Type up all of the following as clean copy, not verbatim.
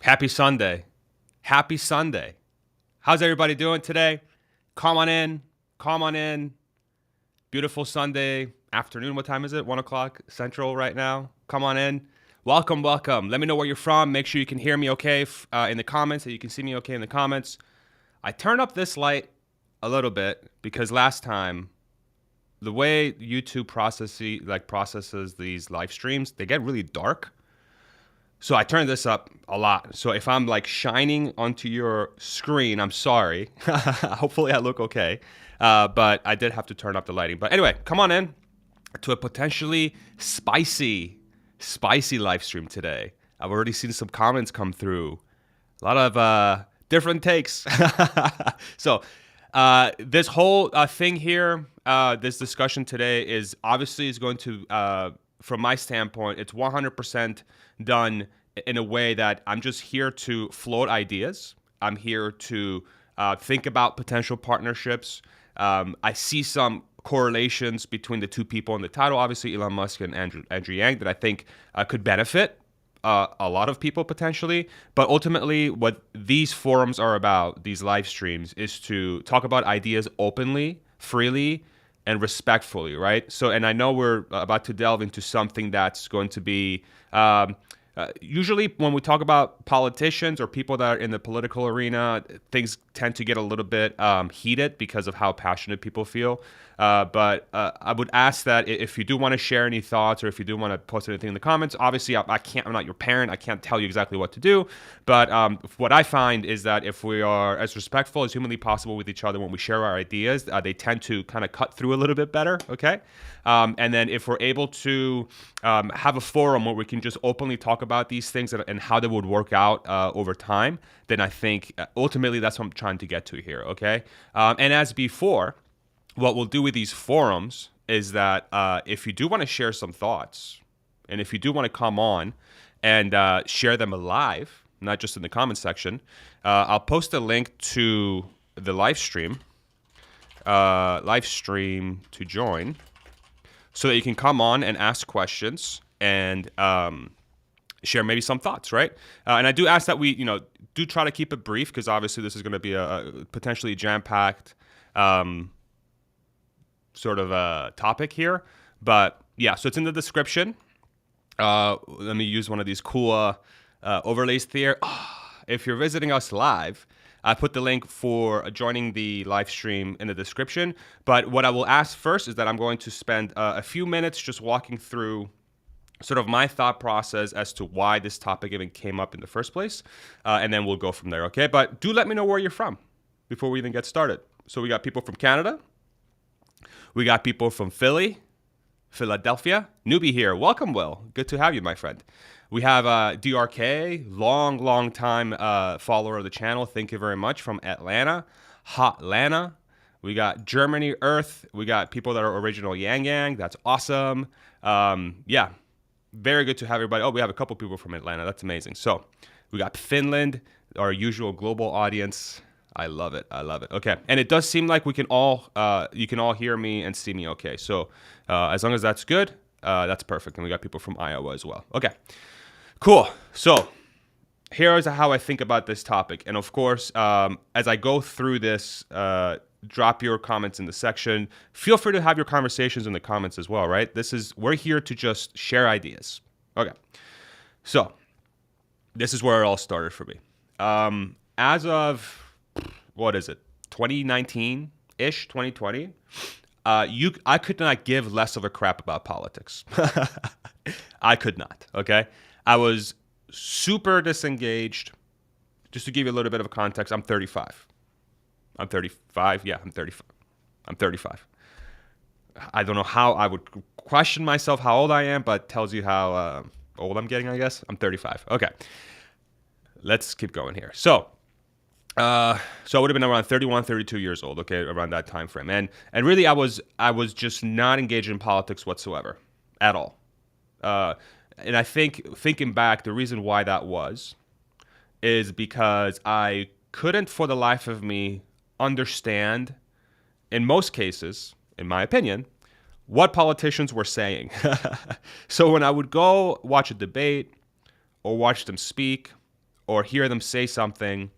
Happy Sunday. Happy Sunday. How's everybody doing today? Come on in. Come on in. Beautiful Sunday afternoon. What time is it? 1 o'clock Central right now. Come on in. Welcome, welcome. Let me know where you're from. Make sure you can hear me okay in the comments, that you can see me okay in the comments. I turned up this light a little bit because last time, the way YouTube processes these live streams, they get really dark. So I turned this up a lot. So if I'm like shining onto your screen, I'm sorry. Hopefully I look okay. But I did have to turn up the lighting. But anyway, come on in to a potentially spicy live stream today. I've already seen some comments come through. A lot of different takes. So this whole thing here, this discussion today is going to, from my standpoint, it's 100% done in a way that I'm just here to float ideas. I'm here to think about potential partnerships. I see some correlations between the two people in the title, obviously Elon Musk and Andrew Yang, that I think could benefit a lot of people potentially. But ultimately, what these forums are about, these live streams, is to talk about ideas openly, freely, and respectfully, right? So, and I know we're about to delve into something that's going to be usually when we talk about politicians or people that are in the political arena, things tend to get a little bit heated because of how passionate people feel. But I would ask that if you do want to share any thoughts or if you do want to post anything in the comments, obviously I'm not your parent. I can't tell you exactly what to do. But what I find is that if we are as respectful as humanly possible with each other when we share our ideas, they tend to kind of cut through a little bit better, okay? And then if we're able to have a forum where we can just openly talk about these things and how they would work out over time, then I think ultimately that's what I'm trying to get to here, okay? And as before, what we'll do with these forums is that if you do want to share some thoughts, and if you do want to come on and share them live, not just in the comment section, I'll post a link to the live stream to join, so that you can come on and ask questions and share maybe some thoughts, right? And I do ask that we, do try to keep it brief, because obviously this is going to be a potentially jam-packed sort of a topic here. But yeah, so it's in the description. Let me use one of these cool overlays here. If you're visiting us live, I put the link for joining the live stream in the description. But what I will ask first is that I'm going to spend a few minutes just walking through sort of my thought process as to why this topic even came up in the first place. And then we'll go from there, okay? But do let me know where you're from before we even get started. So we got people from Canada. We got people from Philadelphia. Newbie here. Welcome, Will. Good to have you, my friend. We have DRK, long time follower of the channel. Thank you very much. From Atlanta, Hotlanta. We got Germany, Earth. We got people that are original Yang. That's awesome. Yeah, very good to have everybody. Oh, we have a couple people from Atlanta. That's amazing. So we got Finland, our usual global audience. I love it. Okay, and it does seem like we can all, you can all hear me and see me okay. So as long as that's good, that's perfect. And we got people from Iowa as well. Okay. Cool. So here is how I think about this topic. And of course, as I go through this, drop your comments in the section. Feel free to have your conversations in the comments as well, right? We're here to just share ideas. Okay. So this is where it all started for me. As of, what is it? 2019-ish, 2020. I could not give less of a crap about politics. I could not, okay? I was super disengaged. Just to give you a little bit of context, I'm 35. I'm 35. Yeah, I'm 35. I'm 35. I don't know how I would question myself how old I am, but tells you how old I'm getting, I guess. I'm 35. Okay. Let's keep going here. So I would have been around 31, 32 years old, okay, around that time frame. And really I was just not engaged in politics whatsoever at all. And I think, thinking back, the reason why that was is because I couldn't for the life of me understand, in most cases, in my opinion, what politicians were saying. So when I would go watch a debate or watch them speak or hear them say something,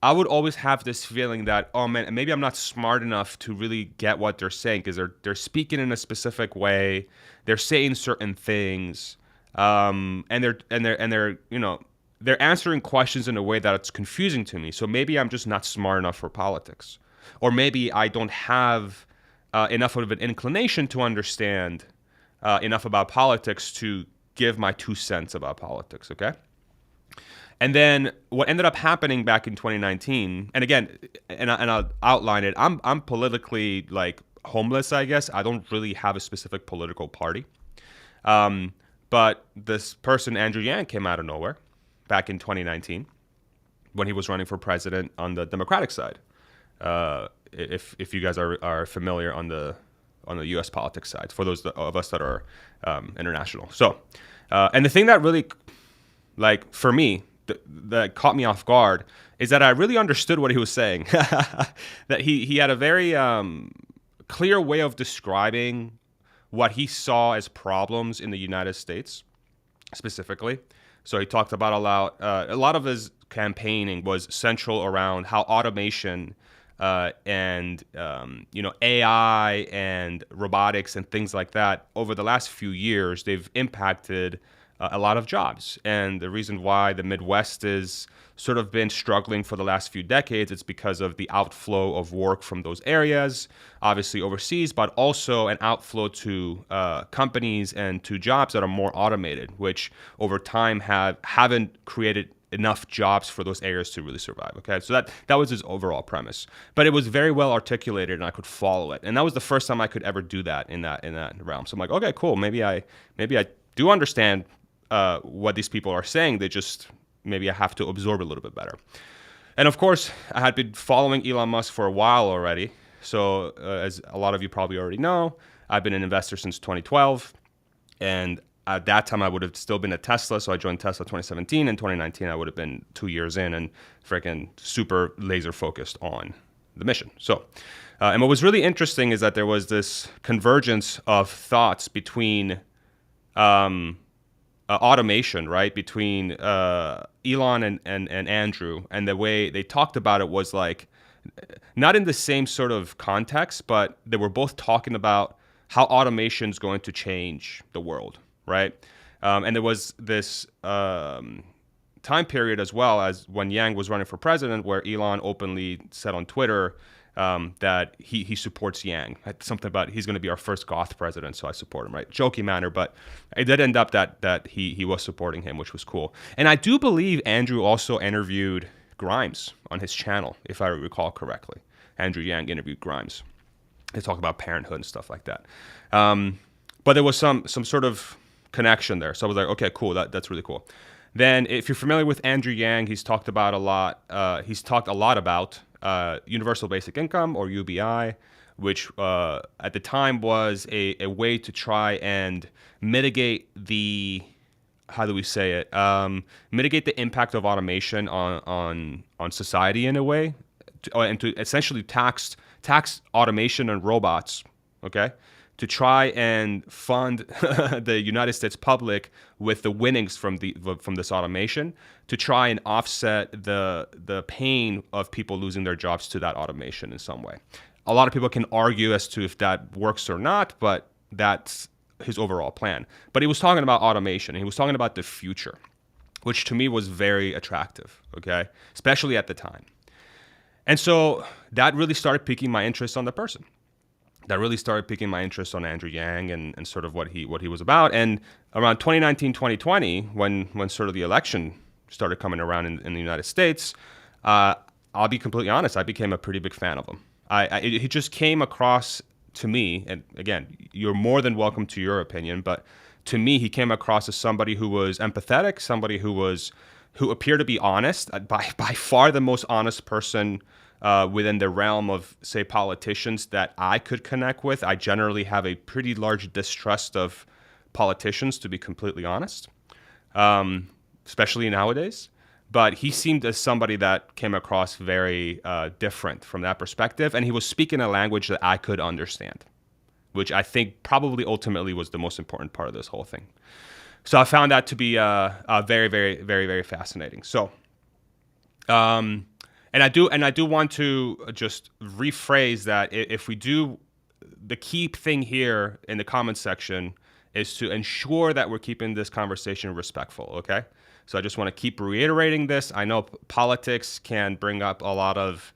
I would always have this feeling that, oh man, maybe I'm not smart enough to really get what they're saying, because they're speaking in a specific way, they're saying certain things, and they're they're answering questions in a way that it's confusing to me. So maybe I'm just not smart enough for politics, or maybe I don't have enough of an inclination to understand enough about politics to give my 2 cents about politics. Okay. And then what ended up happening back in 2019, and again, and I'll outline it. I'm politically like homeless, I guess. I don't really have a specific political party. But this person, Andrew Yang, came out of nowhere back in 2019 when he was running for president on the Democratic side. If you guys are familiar on the U.S. politics side, for those of us that are international. So, and the thing that really, like for me, that caught me off guard is that I really understood what he was saying. That he had a very clear way of describing what he saw as problems in the United States, specifically. So he talked about a lot of his campaigning was central around how automation and AI and robotics and things like that over the last few years, they've impacted a lot of jobs. And the reason why the Midwest is sort of been struggling for the last few decades, it's because of the outflow of work from those areas, obviously overseas, but also an outflow to companies and to jobs that are more automated, which over time haven't created enough jobs for those areas to really survive. Okay, so that was his overall premise, but it was very well articulated and I could follow it. And that was the first time I could ever do that in that realm. So I'm like, okay, cool. Maybe I do understand what these people are saying. They just, maybe I have to absorb a little bit better. And of course, I had been following Elon Musk for a while already. So as a lot of you probably already know, I've been an investor since 2012. And at that time, I would have still been at Tesla. So I joined Tesla 2017. In 2019, I would have been 2 years in and freaking super laser focused on the mission. So, and what was really interesting is that there was this convergence of thoughts between automation, right? Between Elon and Andrew, and the way they talked about it was like, not in the same sort of context, but they were both talking about how automation is going to change the world, right? And there was this time period as well as when Yang was running for president, where Elon openly said on Twitter that he supports Yang. Something about he's going to be our first goth president, so I support him, right? Joking manner, but it did end up that he was supporting him, which was cool. And I do believe Andrew also interviewed Grimes on his channel, if I recall correctly. Andrew Yang interviewed Grimes. They talk about parenthood and stuff like that. But there was some sort of connection there. So I was like, okay, cool. That's really cool. Then if you're familiar with Andrew Yang, he's talked a lot about universal basic income, or UBI, which at the time was a way to try and mitigate the, how do we say it? Mitigate the impact of automation on society in a way, and to essentially tax automation and robots, okay, to try and fund the United States public with the winnings from this automation, to try and offset the pain of people losing their jobs to that automation in some way. A lot of people can argue as to if that works or not, but that's his overall plan. But he was talking about automation, and he was talking about the future, which to me was very attractive, okay, especially at the time. And so that really started piquing my interest on the person. That really started piquing my interest on Andrew Yang and sort of what he was about. And around 2019, 2020, when sort of the election started coming around in the United States, I'll be completely honest, I became a pretty big fan of him. He just came across to me, and again, you're more than welcome to your opinion, but to me, he came across as somebody who was empathetic, somebody who appeared to be honest, by far the most honest person within the realm of, say, politicians that I could connect with. I generally have a pretty large distrust of politicians, to be completely honest, especially nowadays. But he seemed as somebody that came across very different from that perspective, and he was speaking a language that I could understand, which I think probably ultimately was the most important part of this whole thing. So I found that to be very, very, very, very fascinating. So And I do want to just rephrase that if we do, the key thing here in the comment section is to ensure that we're keeping this conversation respectful, okay? So I just want to keep reiterating this. I know politics can bring up a lot of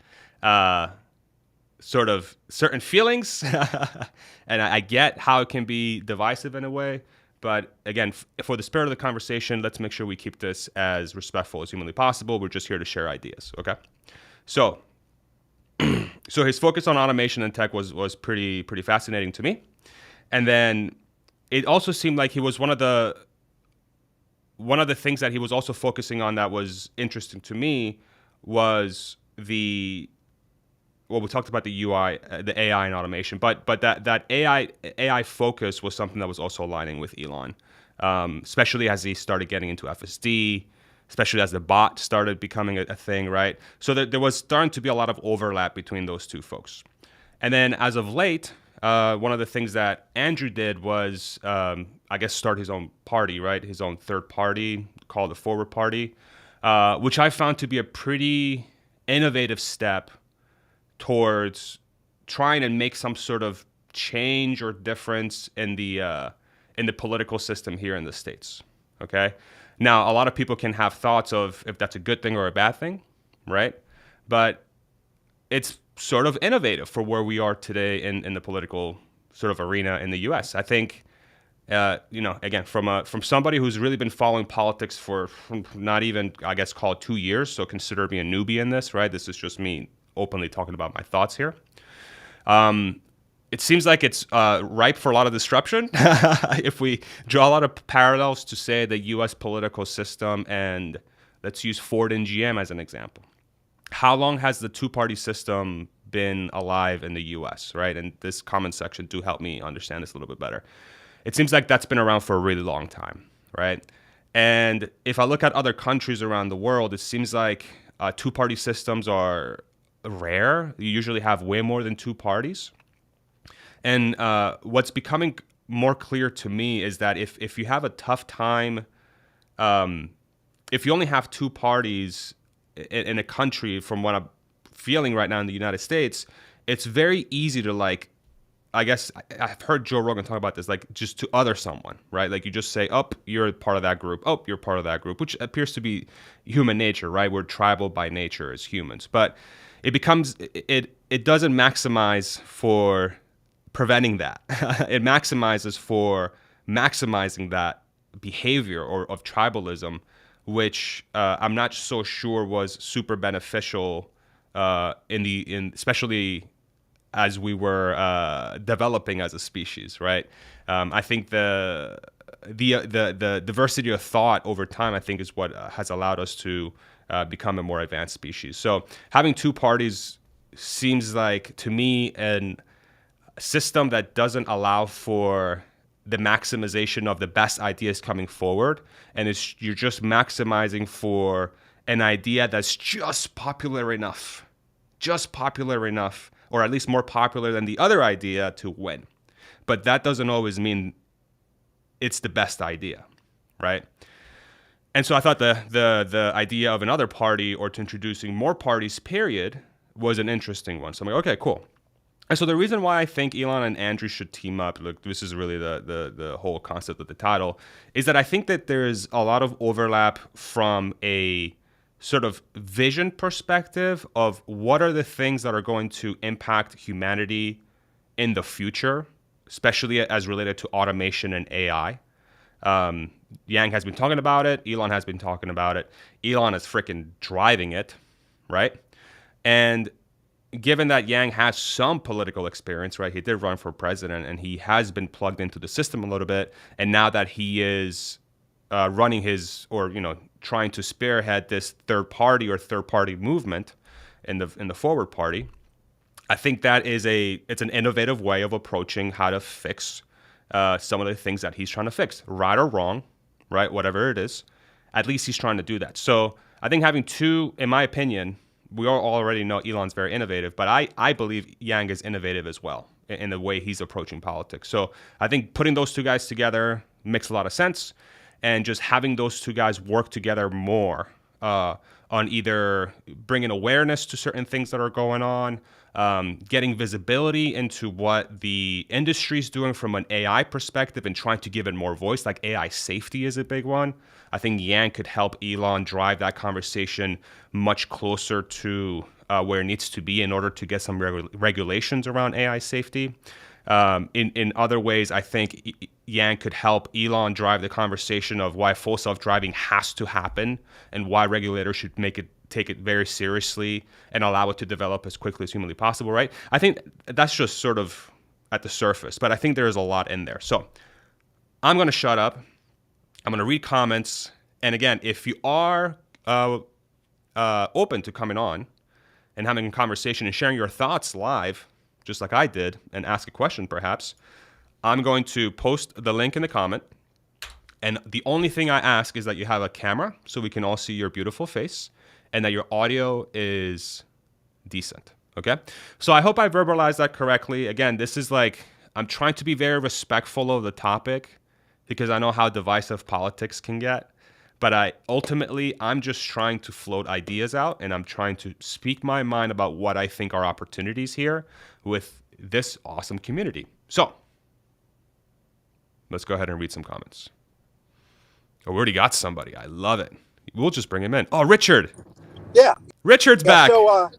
sort of certain feelings, and I get how it can be divisive in a way. But again, for the spirit of the conversation, let's make sure we keep this as respectful as humanly possible. We're just here to share ideas, okay? So his focus on automation and tech was pretty fascinating to me. And then it also seemed like he was one of the things that he was also focusing on that was interesting to me was we talked about the UI, the AI and automation, but that AI focus was something that was also aligning with Elon, especially as he started getting into FSD, especially as the bot started becoming a thing, right? So there was starting to be a lot of overlap between those two folks. And then as of late, one of the things that Andrew did was, I guess, start his own party, right? His own third party called the Forward Party, which I found to be a pretty innovative step towards trying to make some sort of change or difference in the political system here in the States. Okay, now a lot of people can have thoughts of if that's a good thing or a bad thing, right? But it's sort of innovative for where we are today in the political sort of arena in the U.S. I think, again, from somebody who's really been following politics for not even, I guess, call it 2 years, so consider me a newbie in this, right? This is just me openly talking about my thoughts here. It seems like it's ripe for a lot of disruption. If we draw a lot of parallels to, say, the U.S. political system, and let's use Ford and GM as an example. How long has the two-party system been alive in the U.S., right? And this comment section do help me understand this a little bit better. It seems like that's been around for a really long time, right? And if I look at other countries around the world, it seems like two-party systems are rare. You usually have way more than two parties. And what's becoming more clear to me is that if you have a tough time, if you only have two parties in a country, from what I'm feeling right now in the United States, it's very easy to, like, I guess I've heard Joe Rogan talk about this, like, just to other someone, right? Like, you just say, oh, you're part of that group. Oh, you're part of that group, which appears to be human nature, right? We're tribal by nature as humans. But it becomes, it doesn't maximize for preventing that. It maximizes for maximizing that behavior or of tribalism, which I'm not so sure was super beneficial especially as we were developing as a species, right? I think the diversity of thought over time, I think, is what has allowed us to become a more advanced species. So having two parties seems like, to me, a system that doesn't allow for the maximization of the best ideas coming forward, and you're just maximizing for an idea that's just popular enough, or at least more popular than the other idea to win. But that doesn't always mean it's the best idea, right? And so I thought the idea of another party, or to introducing more parties, period, was an interesting one. So I'm like, okay, cool. And so the reason why I think Elon and Andrew should team up, look, this is really the whole concept of the title, is that I think that there's a lot of overlap from a sort of vision perspective of what are the things that are going to impact humanity in the future, especially as related to automation and AI. Yang has been talking about it. Elon has been talking about it. Elon is freaking driving it, right? And given that Yang has some political experience, right? He did run for president, and he has been plugged into the system a little bit. And now that he is running trying to spearhead this third party movement in the Forward Party, I think that it's an innovative way of approaching how to fix some of the things that he's trying to fix, right or wrong, right? Whatever it is, at least he's trying to do that. So I think having two, in my opinion, we all already know Elon's very innovative, but I believe Yang is innovative as well in the way he's approaching politics. So I think putting those two guys together makes a lot of sense, and just having those two guys work together more on either bringing awareness to certain things that are going on, getting visibility into what the industry is doing from an AI perspective and trying to give it more voice. Like AI safety is a big one. I think Yang could help Elon drive that conversation much closer to where it needs to be in order to get some regulations around AI safety. In other ways, I think Yang could help Elon drive the conversation of why full self-driving has to happen and why regulators should take it very seriously and allow it to develop as quickly as humanly possible, right? I think that's just sort of at the surface, but I think there is a lot in there. So I'm going to shut up. I'm going to read comments. And again, if you are open to coming on and having a conversation and sharing your thoughts live, just like I did, and ask a question perhaps, I'm going to post the link in the comment. And the only thing I ask is that you have a camera so we can all see your beautiful face and that your audio is decent, okay? So I hope I verbalized that correctly. Again, this is like, I'm trying to be very respectful of the topic because I know how divisive politics can get. But I'm just trying to float ideas out, and I'm trying to speak my mind about what I think are opportunities here with this awesome community. So let's go ahead and read some comments. Oh, we already got somebody. I love it. We'll just bring him in. Oh, Richard. Yeah. Richard's back. So,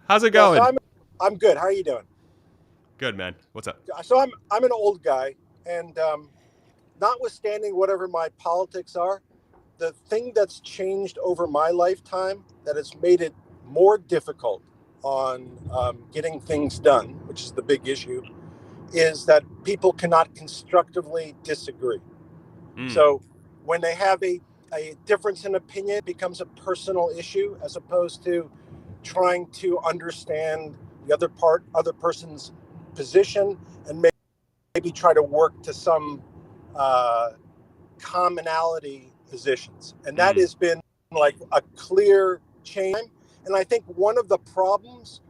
how's it going? So I'm good. How are you doing? Good, man. What's up? So I'm an old guy, and notwithstanding whatever my politics are, the thing that's changed over my lifetime that has made it more difficult on getting things done, which is the big issue, is that people cannot constructively disagree. So when they have a difference in opinion, it becomes a personal issue as opposed to trying to understand the other person's position and maybe try to work to some commonality positions. And that has been like a clear change. And I think one of the problems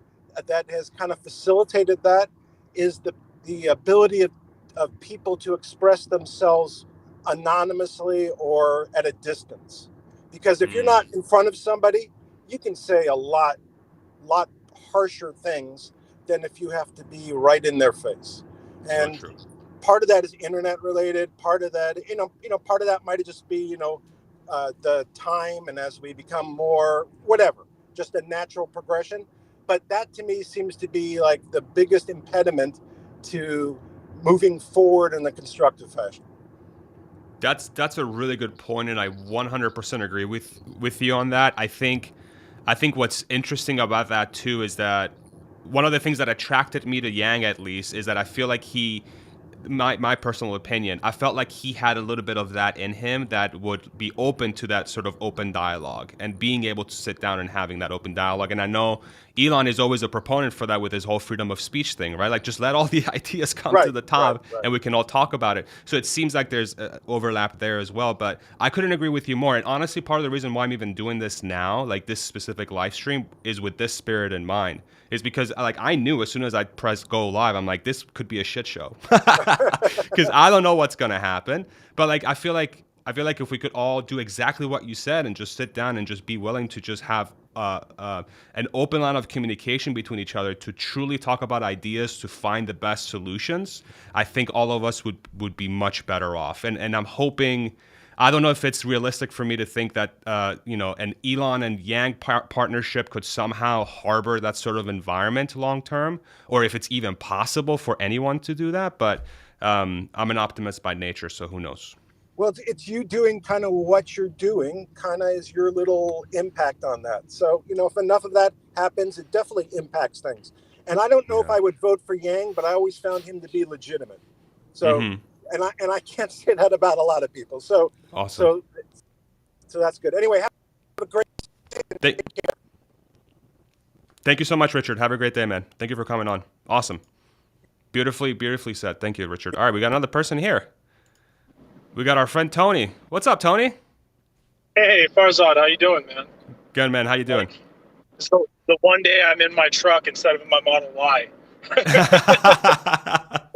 that has kind of facilitated that is the ability of people to express themselves anonymously or at a distance. Because if you're not in front of somebody, you can say a lot harsher things than if you have to be right in their face. And part of that is internet related. Part of that, part of that might just be, the time, and as we become more, whatever, just a natural progression. But that to me seems to be like the biggest impediment to moving forward in a constructive fashion. That's a really good point, and I 100% agree with you on that. I think what's interesting about that too is that one of the things that attracted me to Yang, at least, is that I feel like my personal opinion, I felt like he had a little bit of that in him that would be open to that sort of open dialogue and being able to sit down and having that open dialogue. And I know Elon is always a proponent for that with his whole freedom of speech thing, right? Like just let all the ideas come to the top and we can all talk about it. So it seems like there's overlap there as well, but I couldn't agree with you more. And honestly, part of the reason why I'm even doing this now, like this specific live stream, is with this spirit in mind. Is because like I knew as soon as I pressed go live, I'm like, this could be a shit show because I don't know what's gonna happen. But like I feel like if we could all do exactly what you said and just sit down and just be willing to just have an open line of communication between each other to truly talk about ideas to find the best solutions, I think all of us would be much better off. And I'm hoping. I don't know if it's realistic for me to think that, an Elon and Yang partnership could somehow harbor that sort of environment long term, or if it's even possible for anyone to do that. But I'm an optimist by nature, so who knows? Well, it's you doing kind of what you're doing, kind of is your little impact on that. So, if enough of that happens, it definitely impacts things. And I don't know if I would vote for Yang, but I always found him to be legitimate. So. And I can't say that about a lot of people. So awesome. So that's good. Anyway, have a great day. Thank you so much, Richard. Have a great day, man. Thank you for coming on. Awesome. Beautifully said. Thank you, Richard. All right, we got another person here. We got our friend Tony. What's up, Tony? Hey, Farzad. How you doing, man? Good, man. How you doing? So the one day I'm in my truck instead of in my Model Y.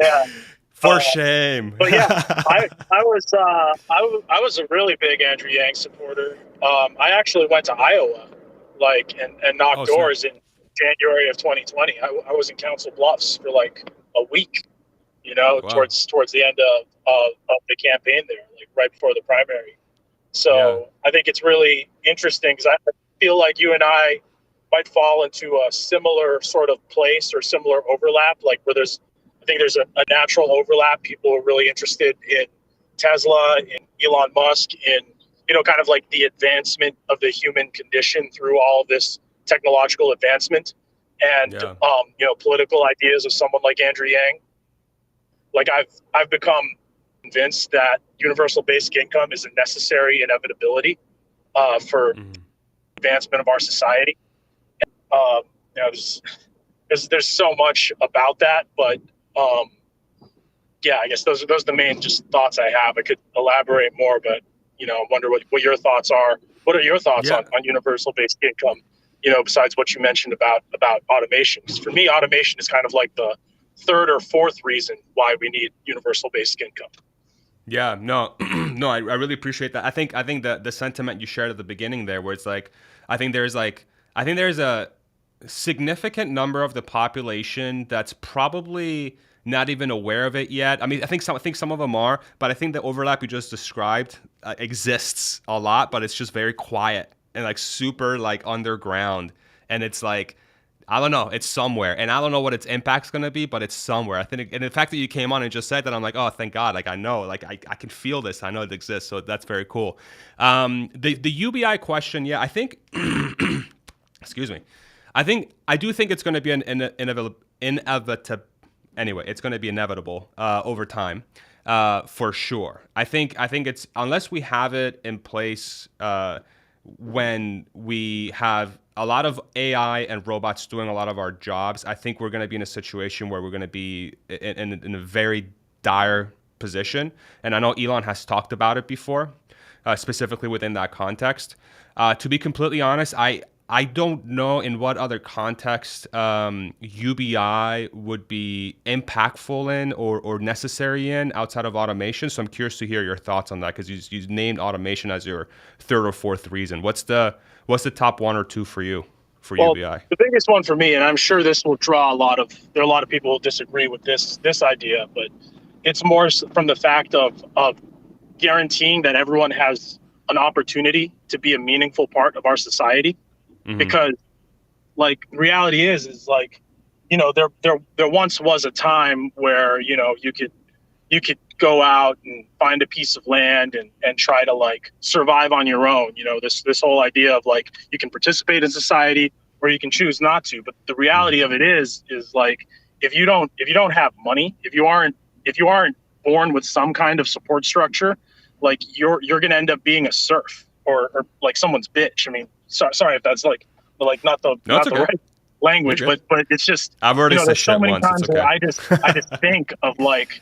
Yeah. For shame. But yeah, I was a really big Andrew Yang supporter. I actually went to Iowa, and knocked doors in January of 2020. I was in Council Bluffs for like a week, Wow. towards the end of the campaign there, like right before the primary. So I think it's really interesting because I feel like you and I might fall into a similar sort of place or similar overlap, like where I think there's a natural overlap. People are really interested in Tesla, in Elon Musk, in, kind of like the advancement of the human condition through all of this technological advancement and, political ideas of someone like Andrew Yang. Like I've become convinced that universal basic income is a necessary inevitability for advancement of our society. There's so much about that, but I guess those are the main just thoughts I have. I could elaborate more, but I wonder what your thoughts are. What are your thoughts on universal basic income? Besides what you mentioned about automation. Because for me, automation is kind of like the third or fourth reason why we need universal basic income. Yeah, no, no, I really appreciate that. I think the sentiment you shared at the beginning there, where it's like, I think there's a significant number of the population that's probably not even aware of it yet. I mean, I think some of them are, but I think the overlap you just described exists a lot, but it's just very quiet and like super like underground, and it's like, I don't know, it's somewhere, and I don't know what its impact's gonna be, but it's somewhere. I think, and the fact that you came on and just said that, I'm like, oh, thank God, like I know, like I can feel this, I know it exists, so that's very cool. The UBI question, I think, excuse me, I do think it's going to be it's going to be inevitable over time, for sure. I think it's, unless we have it in place when we have a lot of AI and robots doing a lot of our jobs, I think we're going to be in a situation where we're going to be in a very dire position. And I know Elon has talked about it before, specifically within that context. To be completely honest, I don't know in what other context UBI would be impactful in or necessary in outside of automation. So I'm curious to hear your thoughts on that, because you named automation as your third or fourth reason. What's the top one or two for you for UBI? The biggest one for me, and I'm sure this will draw there are a lot of people who disagree with this idea, but it's more from the fact of guaranteeing that everyone has an opportunity to be a meaningful part of our society. Mm-hmm. Because like reality is like, there once was a time where, you could go out and find a piece of land and try to like survive on your own. This whole idea of like, you can participate in society or you can choose not to. But the reality of it is like, if you don't have money, if you aren't born with some kind of support structure, like you're going to end up being a serf or like someone's bitch. I mean, sorry if that's like not the right language, but it's just, I've already said shit once. It's okay. I just think of like,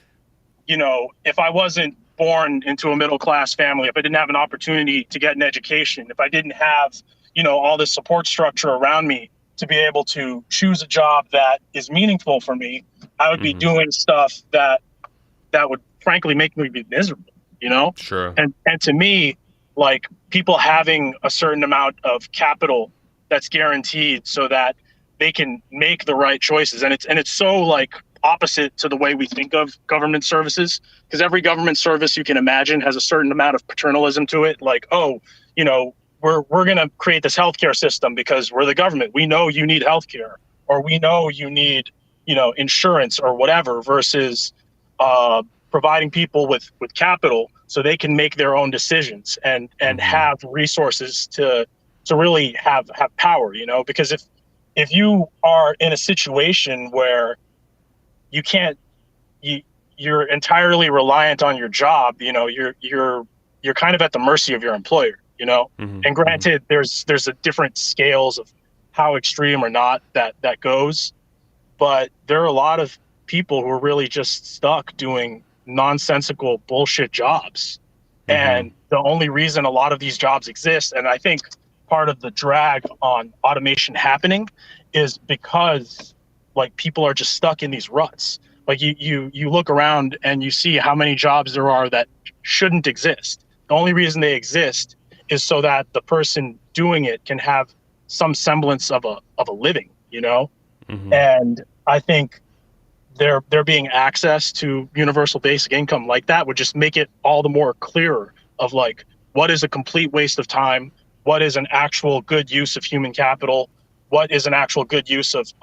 if I wasn't born into a middle class family, if I didn't have an opportunity to get an education, if I didn't have, all this support structure around me to be able to choose a job that is meaningful for me, I would be doing stuff that would frankly make me be miserable, Sure. And to me, like people having a certain amount of capital that's guaranteed so that they can make the right choices. And it's so like opposite to the way we think of government services, because every government service you can imagine has a certain amount of paternalism to it. Like, oh, we're going to create this healthcare system because we're the government. We know you need healthcare, or we know you need, insurance or whatever, versus providing people with capital so they can make their own decisions and have resources to really have power, because if you are in a situation where you're entirely reliant on your job, you're kind of at the mercy of your employer, and granted there's a different scales of how extreme or not that goes, but there are a lot of people who are really just stuck doing nonsensical bullshit jobs. And the only reason a lot of these jobs exist, and I think part of the drag on automation happening, is because like people are just stuck in these ruts. Like you look around and you see how many jobs there are that shouldn't exist. The only reason they exist is so that the person doing it can have some semblance of a living, you know? Mm-hmm. And I think there being access to universal basic income like that would just make it all the more clearer of like, what is a complete waste of time? What is an actual good use of human capital? What is an actual good use of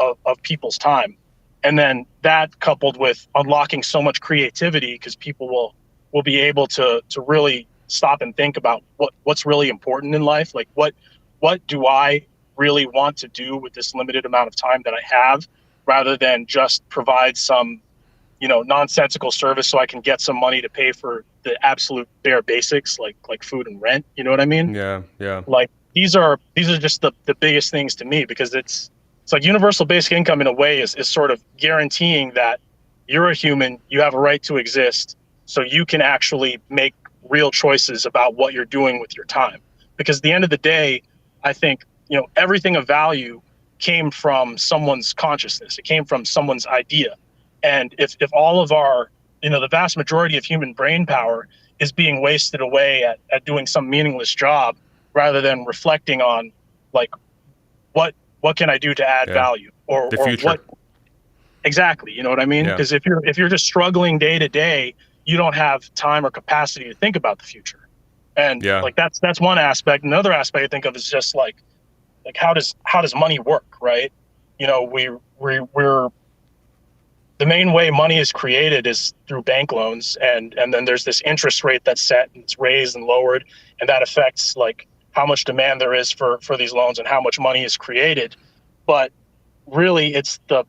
people's time? And then that coupled with unlocking so much creativity, because people will be able to really stop and think about what's really important in life. Like what do I really want to do with this limited amount of time that I have, rather than just provide some, nonsensical service so I can get some money to pay for the absolute bare basics like food and rent. You know what I mean? Yeah. Like these are just the biggest things to me, because it's like universal basic income in a way is sort of guaranteeing that you're a human, you have a right to exist, so you can actually make real choices about what you're doing with your time. Because at the end of the day, I think, everything of value came from someone's consciousness. It came from someone's idea. And if all of our, the vast majority of human brain power is being wasted away at doing some meaningless job, rather than reflecting on like, what can I do to add value, or the future. What exactly, you know what I mean? Because if you're just struggling day to day, you don't have time or capacity to think about the future. And like that's one aspect. Another aspect I think of is just like how does money work, right? We're the main way money is created is through bank loans, and then there's this interest rate that's set and it's raised and lowered, and that affects like how much demand there is for these loans and how much money is created. But really it's the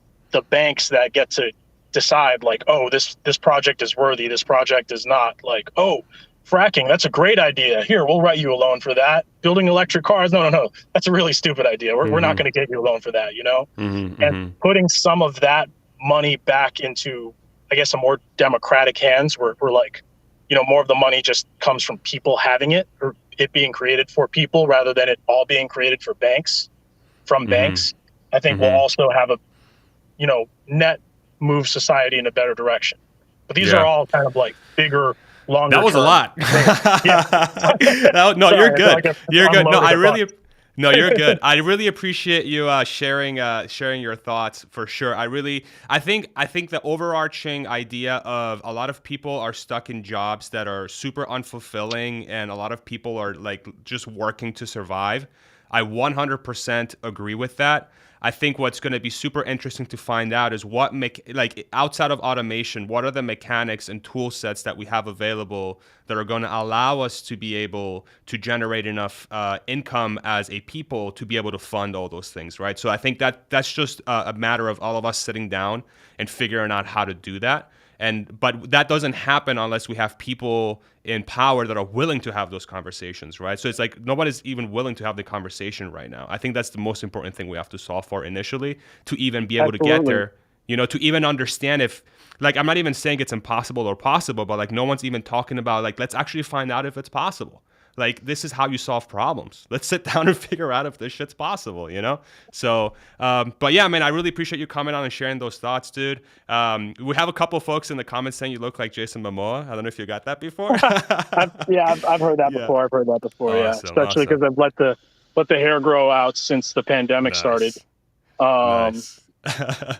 banks that get to decide like, oh, this project is worthy, this project is not. Like, oh, fracking, that's a great idea. Here, we'll write you a loan for that. Building electric cars, no, that's a really stupid idea. We're not going to get you a loan for that, And putting some of that money back into, I guess, a more democratic hands where like, more of the money just comes from people having it, or it being created for people rather than it all being created for banks, banks, I think will also have a, net move society in a better direction. But these are all kind of like bigger, longer. That was a lot. No, you're good. You're good. No, you're good. I really appreciate you sharing your thoughts for sure. I think the overarching idea of a lot of people are stuck in jobs that are super unfulfilling, and a lot of people are like just working to survive. I 100% agree with that. I think what's going to be super interesting to find out is outside of automation, what are the mechanics and tool sets that we have available that are going to allow us to be able to generate enough income as a people to be able to fund all those things, right? So I think that's just a matter of all of us sitting down and figuring out how to do that. But that doesn't happen unless we have people in power that are willing to have those conversations, right? So it's like nobody's even willing to have the conversation right now. I think that's the most important thing we have to solve for initially to even be able to get there, to even understand if, like, I'm not even saying it's impossible or possible, but like no one's even talking about like, let's actually find out if it's possible. Like, this is how you solve problems. Let's sit down and figure out if this shit's possible, So, but yeah, man, I really appreciate you coming on and sharing those thoughts, dude. We have a couple folks in the comments saying you look like Jason Momoa. I don't know if you got that before. I've heard that before. I've heard that before. Awesome, especially because I've let the hair grow out since the pandemic started. Nice.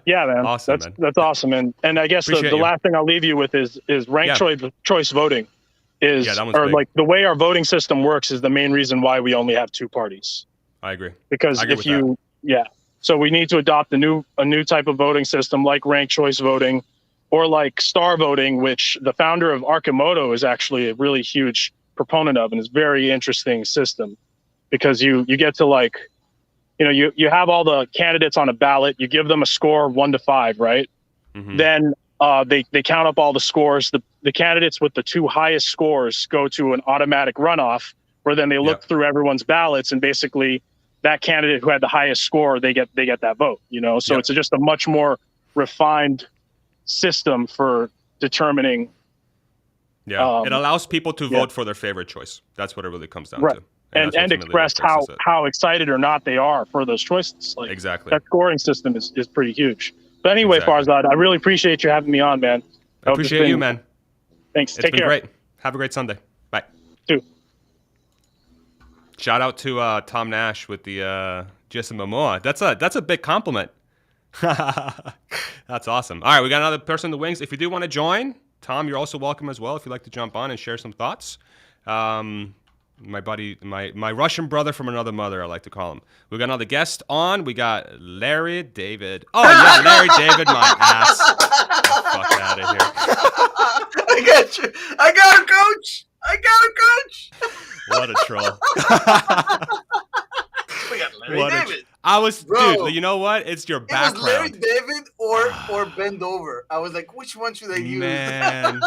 Yeah, man. Awesome, that's awesome. And I guess the last thing I'll leave you with is ranked choice voting. Like the way our voting system works is the main reason why we only have two parties. I agree. Because so we need to adopt a new type of voting system like ranked choice voting, or like star voting, which the founder of Archimoto is actually a really huge proponent of, and is very interesting system, because you get to like, you have all the candidates on a ballot, you give them a score 1 to 5, right? Mm-hmm. Then they count up all the scores. The candidates with the 2 highest scores go to an automatic runoff, where then they look through everyone's ballots, and basically that candidate who had the highest score, they get that vote. So it's just a much more refined system for determining. Yeah, it allows people to vote for their favorite choice. That's what it really comes down to. And express how excited or not they are for those choices. Like, exactly. That scoring system is pretty huge. But anyway, Exactly. Farzad, I really appreciate you having me on, man. I appreciate you, man. Thanks. It's Take been care. great. Have a great Sunday. Bye. Too. Shout out to Tom Nash with the Jason Momoa. That's a big compliment. That's awesome. All right, we got another person in the wings. If you do want to join, Tom, you're also welcome as well if you'd like to jump on and share some thoughts. My buddy, my Russian brother from another mother, I like to call him. We got another guest on. We got Larry David. Oh, yeah, Larry David, my ass. Fuck out of here. I got you. I got a coach. What a troll. We got Larry David. Dude, you know what? It's your background. It was Larry David or Bend Over. I was like, which one should I use? Man.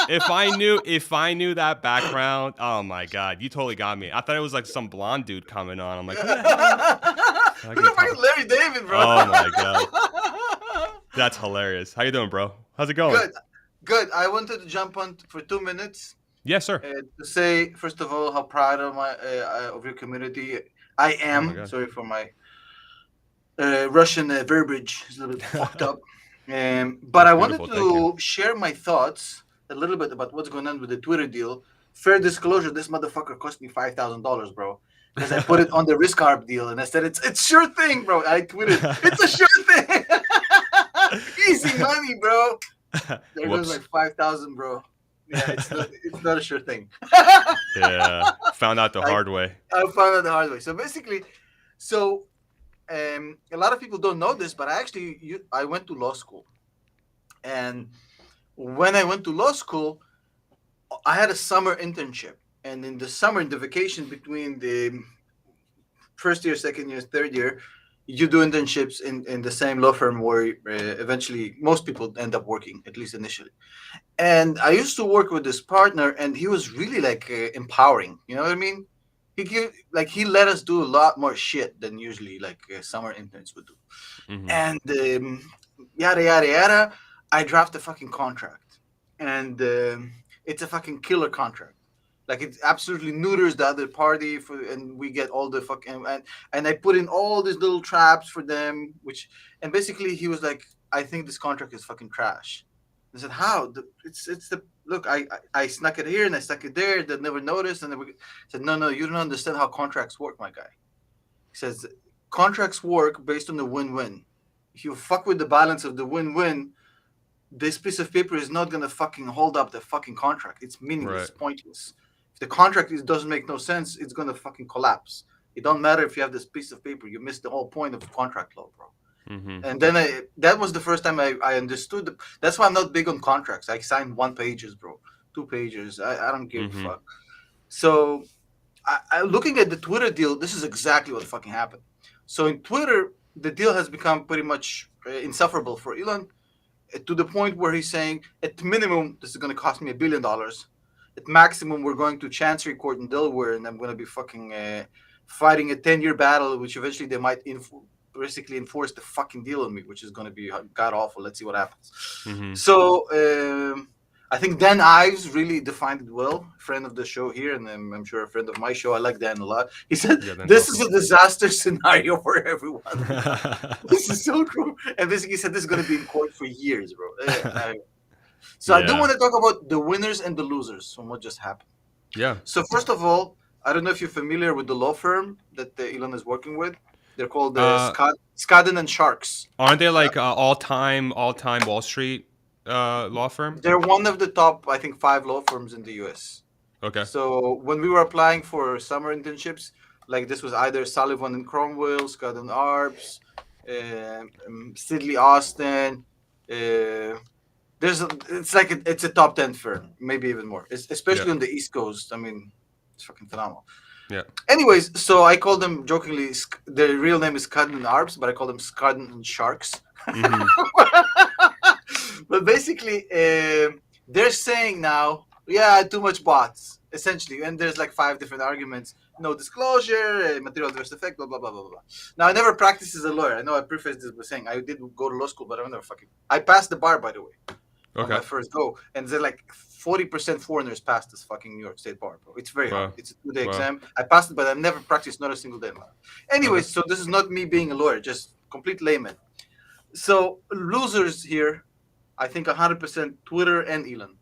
If I knew that background, oh my God, you totally got me. I thought it was like some blonde dude coming on. I'm like, Who the fuck is Larry David, bro? Oh my God. That's hilarious. How you doing, bro? How's it going? Good. I wanted to jump on for 2 minutes. Yes, sir. To say, first of all, how proud of of your community I am. Sorry for my Russian verbiage. It's a little bit fucked up. But I wanted to share my thoughts a little bit about what's going on with the Twitter deal. Fair disclosure, this motherfucker cost me $5,000, bro. Because I put it on the risk arb deal and I said it's sure thing, bro. I tweeted it's a sure thing. Easy money, bro. There goes like 5,000, bro. Yeah, it's not a sure thing. Yeah, found out the hard way. I found out the hard way. So basically, a lot of people don't know this, but I went to law school, and when I went to law school, I had a summer internship, and in the summer, in the vacation between the first year, second year, third year, you do internships in the same law firm where eventually most people end up working, at least initially. And I used to work with this partner, and he was really like empowering. You know what I mean? He let us do a lot more shit than usually like summer interns would do. Mm-hmm. And yada yada yada. I draft a fucking contract, and it's a fucking killer contract. Like it absolutely neuters the other party and we get all the fucking and I put in all these little traps for them, and basically he was like, I think this contract is fucking trash. I said, how? Look, I snuck it here and I stuck it there. They never noticed, and I said, no, you don't understand how contracts work, my guy. He says contracts work based on the win-win. If you fuck with the balance of the win-win, this piece of paper is not gonna fucking hold up the fucking contract. It's meaningless, pointless. If the contract doesn't make no sense, it's gonna fucking collapse. It don't matter if you have this piece of paper. You missed the whole point of contract law, bro. Mm-hmm. And then that was the first time I understood. That's why I'm not big on contracts. I signed 1 pages, bro, 2 pages. I don't give a fuck. So, looking at the Twitter deal, this is exactly what fucking happened. So in Twitter, the deal has become pretty much insufferable for Elon, to the point where he's saying, at minimum, this is going to cost me $1 billion. At maximum, we're going to Chancery Court in Delaware, and I'm going to be fucking fighting a 10-year battle, which eventually they might basically enforce the fucking deal on me, which is going to be god awful. Let's see what happens. Mm-hmm. So I think Dan Ives really defined it well. Friend of the show here, and I'm sure a friend of my show. I like Dan a lot. He said, this is a disaster scenario for everyone. This is so true. And basically he said this is going to be in court for years, bro. I do want to talk about the winners and the losers from what just happened. Yeah. So first of all, I don't know if you're familiar with the law firm that Elon is working with. They're called Skadden and Sharks. Aren't they like all-time Wall Street law firm? They're one of the top, I think, 5 law firms in the U.S. Okay. So when we were applying for summer internships, like this was either Sullivan and Cromwell, Skadden Arps, Sidley Austin. It's a top 10 firm, maybe even more, especially on the East Coast. I mean, it's fucking phenomenal. Yeah. Anyways, so I call them jokingly, their real name is Skadden and Arps, but I call them Skadden and Sharks. Mm-hmm. But basically, they're saying now, too much bots, essentially. And there's like 5 different arguments. No disclosure, material adverse effect, blah, blah, blah, blah, blah. Now, I never practiced as a lawyer. I know I prefaced this by saying I did go to law school, but I passed the bar, by the way. On my first go. And they're like 40% foreigners passed this fucking New York State bar, bro. It's very hard. It's a 2-day exam. I passed it, but I've never practiced not a single day in my life. Anyways, so this is not me being a lawyer, just complete layman. So losers here, I think 100% Twitter and Elon.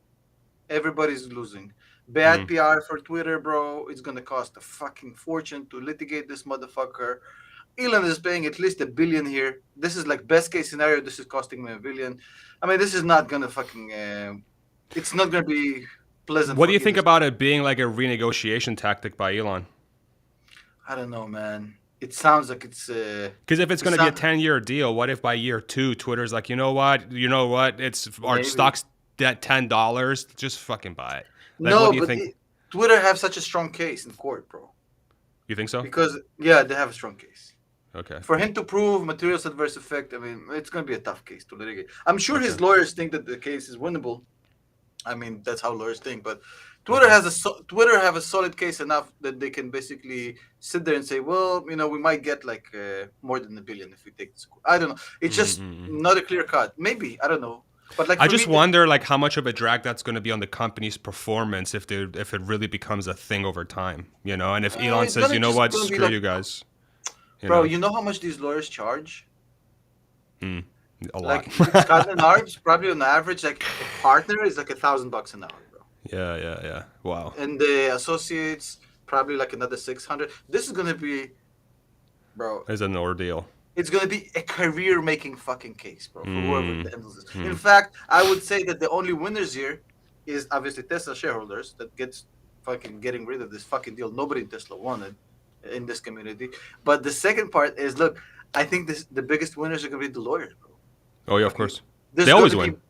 Everybody's losing. Bad Mm. PR for Twitter, bro. It's gonna cost a fucking fortune to litigate this motherfucker. Elon is paying at least $1 billion here. This is like best case scenario. This is costing me $1 billion. I mean, this is not gonna fucking. It's not gonna be pleasant What do for you think either. about it being like a renegotiation tactic by Elon? I don't know, man. It sounds like it's. Because if it's going to be a 10-year deal, what if by year 2 Twitter's like, you know what, it's our Maybe. stock's at $10, just fucking buy it. Like, No, what do you but think? Twitter have such a strong case in court, bro. You think so? Because yeah, they have a strong case. Okay. For him to prove materials adverse effect, I mean, it's going to be a tough case to litigate. I'm sure his Okay. lawyers think that the case is winnable. I mean, that's how lawyers think. But Twitter have a solid case enough that they can basically sit there and say, well, we might get like more than $1 billion if we take this. I don't know. It's just not a clear cut. Maybe, I don't know. But like, I just wonder like how much of a drag that's going to be on the company's performance if it really becomes a thing over time, and if Elon it's says, gonna you know just what, gonna be screw like- you guys. Bro, you know how much these lawyers charge? A lot. Like Scotland Yard's probably on average, like a partner is like $1,000 an hour, bro. Yeah. Wow. And the associates probably like another 600. This is gonna be, bro. It's an ordeal. It's gonna be a career-making fucking case, bro, for whoever handles this. In fact, I would say that the only winners here is obviously Tesla shareholders that gets fucking getting rid of this fucking deal. Nobody in Tesla wanted in this community. But the second part is, look, I think the biggest winners are gonna be the lawyers, bro. Oh yeah, of course. There's They always gonna win.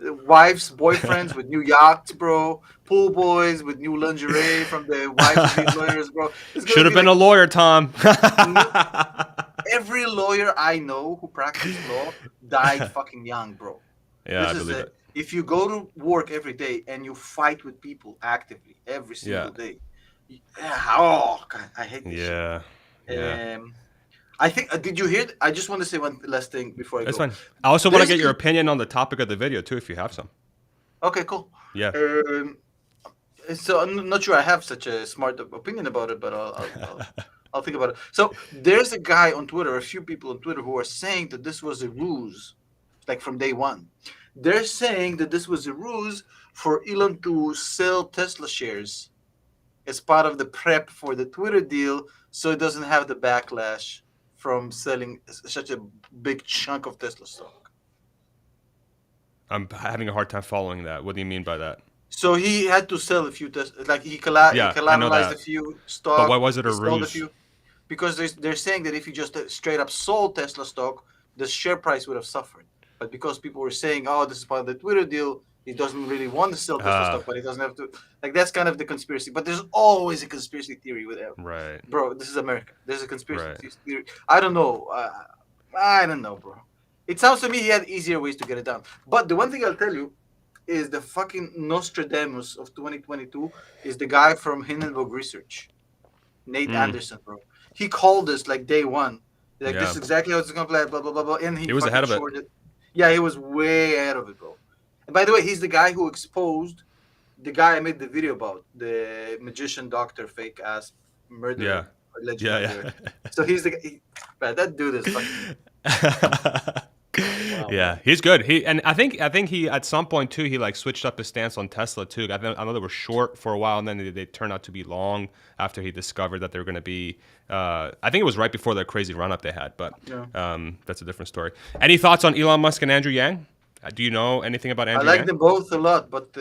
be wives, boyfriends with new yachts, bro. Pool boys with new lingerie from the wives of these lawyers, bro. Should have been a lawyer, Tom. Every lawyer I know who practiced law died fucking young, bro. Yeah, I believe it. If you go to work every day and you fight with people actively every single day, God, I hate this shit. Yeah. I think. Did you hear? I just want to say one last thing before I That's go. fine. I also want to get your opinion on the topic of the video too, if you have some. Okay, cool. Yeah. So I'm not sure I have such a smart opinion about it, but I'll think about it. So there's a guy on Twitter, a few people on Twitter who are saying that this was a ruse, like from day one. They're saying that this was a ruse for Elon to sell Tesla shares as part of the prep for the Twitter deal, so it doesn't have the backlash from selling such a big chunk of Tesla stock. I'm having a hard time following that. What do you mean by that? So he had to sell a few Tesla, like he collateralized a few stock. But why was it a ruse? Because they're saying that if he just straight up sold Tesla stock, the share price would have suffered. But because people were saying, "Oh, this is part of the Twitter deal," he doesn't really want to sell Tesla stock, but he doesn't have to. Like that's kind of the conspiracy. But there's always a conspiracy theory with it. Right. Bro, this is America. There's a conspiracy theory. I don't know. I don't know, bro. It sounds to me he had easier ways to get it done. But the one thing I'll tell you is the fucking Nostradamus of 2022 is the guy from Hindenburg Research, Nate Anderson, bro. He called us like day one. Like, this is exactly how it's going to play, blah, blah, blah, blah. And he was ahead of it. Yeah, he was way ahead of it, bro. And by the way, he's the guy who exposed the guy I made the video about, the magician doctor, fake ass murderer. Yeah. So he's the guy. Man, that dude is fucking... Wow. Yeah, he's good. I think he at some point too he like switched up his stance on Tesla too. I know they were short for a while and then they turned out to be long after he discovered that they were going to be. I think it was right before the crazy run up they had, but that's a different story. Any thoughts on Elon Musk and Andrew Yang? Do you know anything about Andrew? I like Yang? them both a lot, but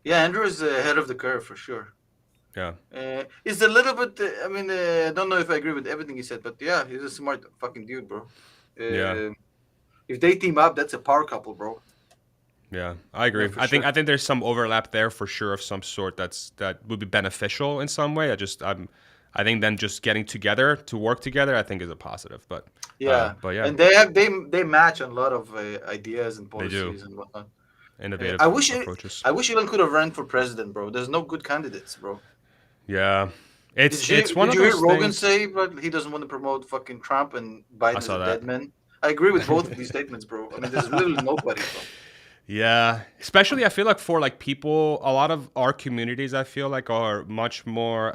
Andrew is ahead of the curve for sure. Yeah. He's a little bit. I don't know if I agree with everything he said, but yeah, he's a smart fucking dude, bro. If they team up, that's a power couple, bro. Yeah, I agree. Yeah, I think there's some overlap there for sure of some sort that would be beneficial in some way. I think then just getting together to work together, I think is a positive. But yeah, and they match on a lot of ideas and policies and whatnot. Innovative approaches. I wish Elon could have run for president, bro. There's no good candidates, bro. Yeah. It's one of those things. Did you hear Rogan say but he doesn't want to promote fucking Trump and Biden as a dead man? I agree with both of these statements, bro. I mean, there's literally nobody, bro. Yeah, especially I feel like for like people, a lot of our communities, I feel like are much more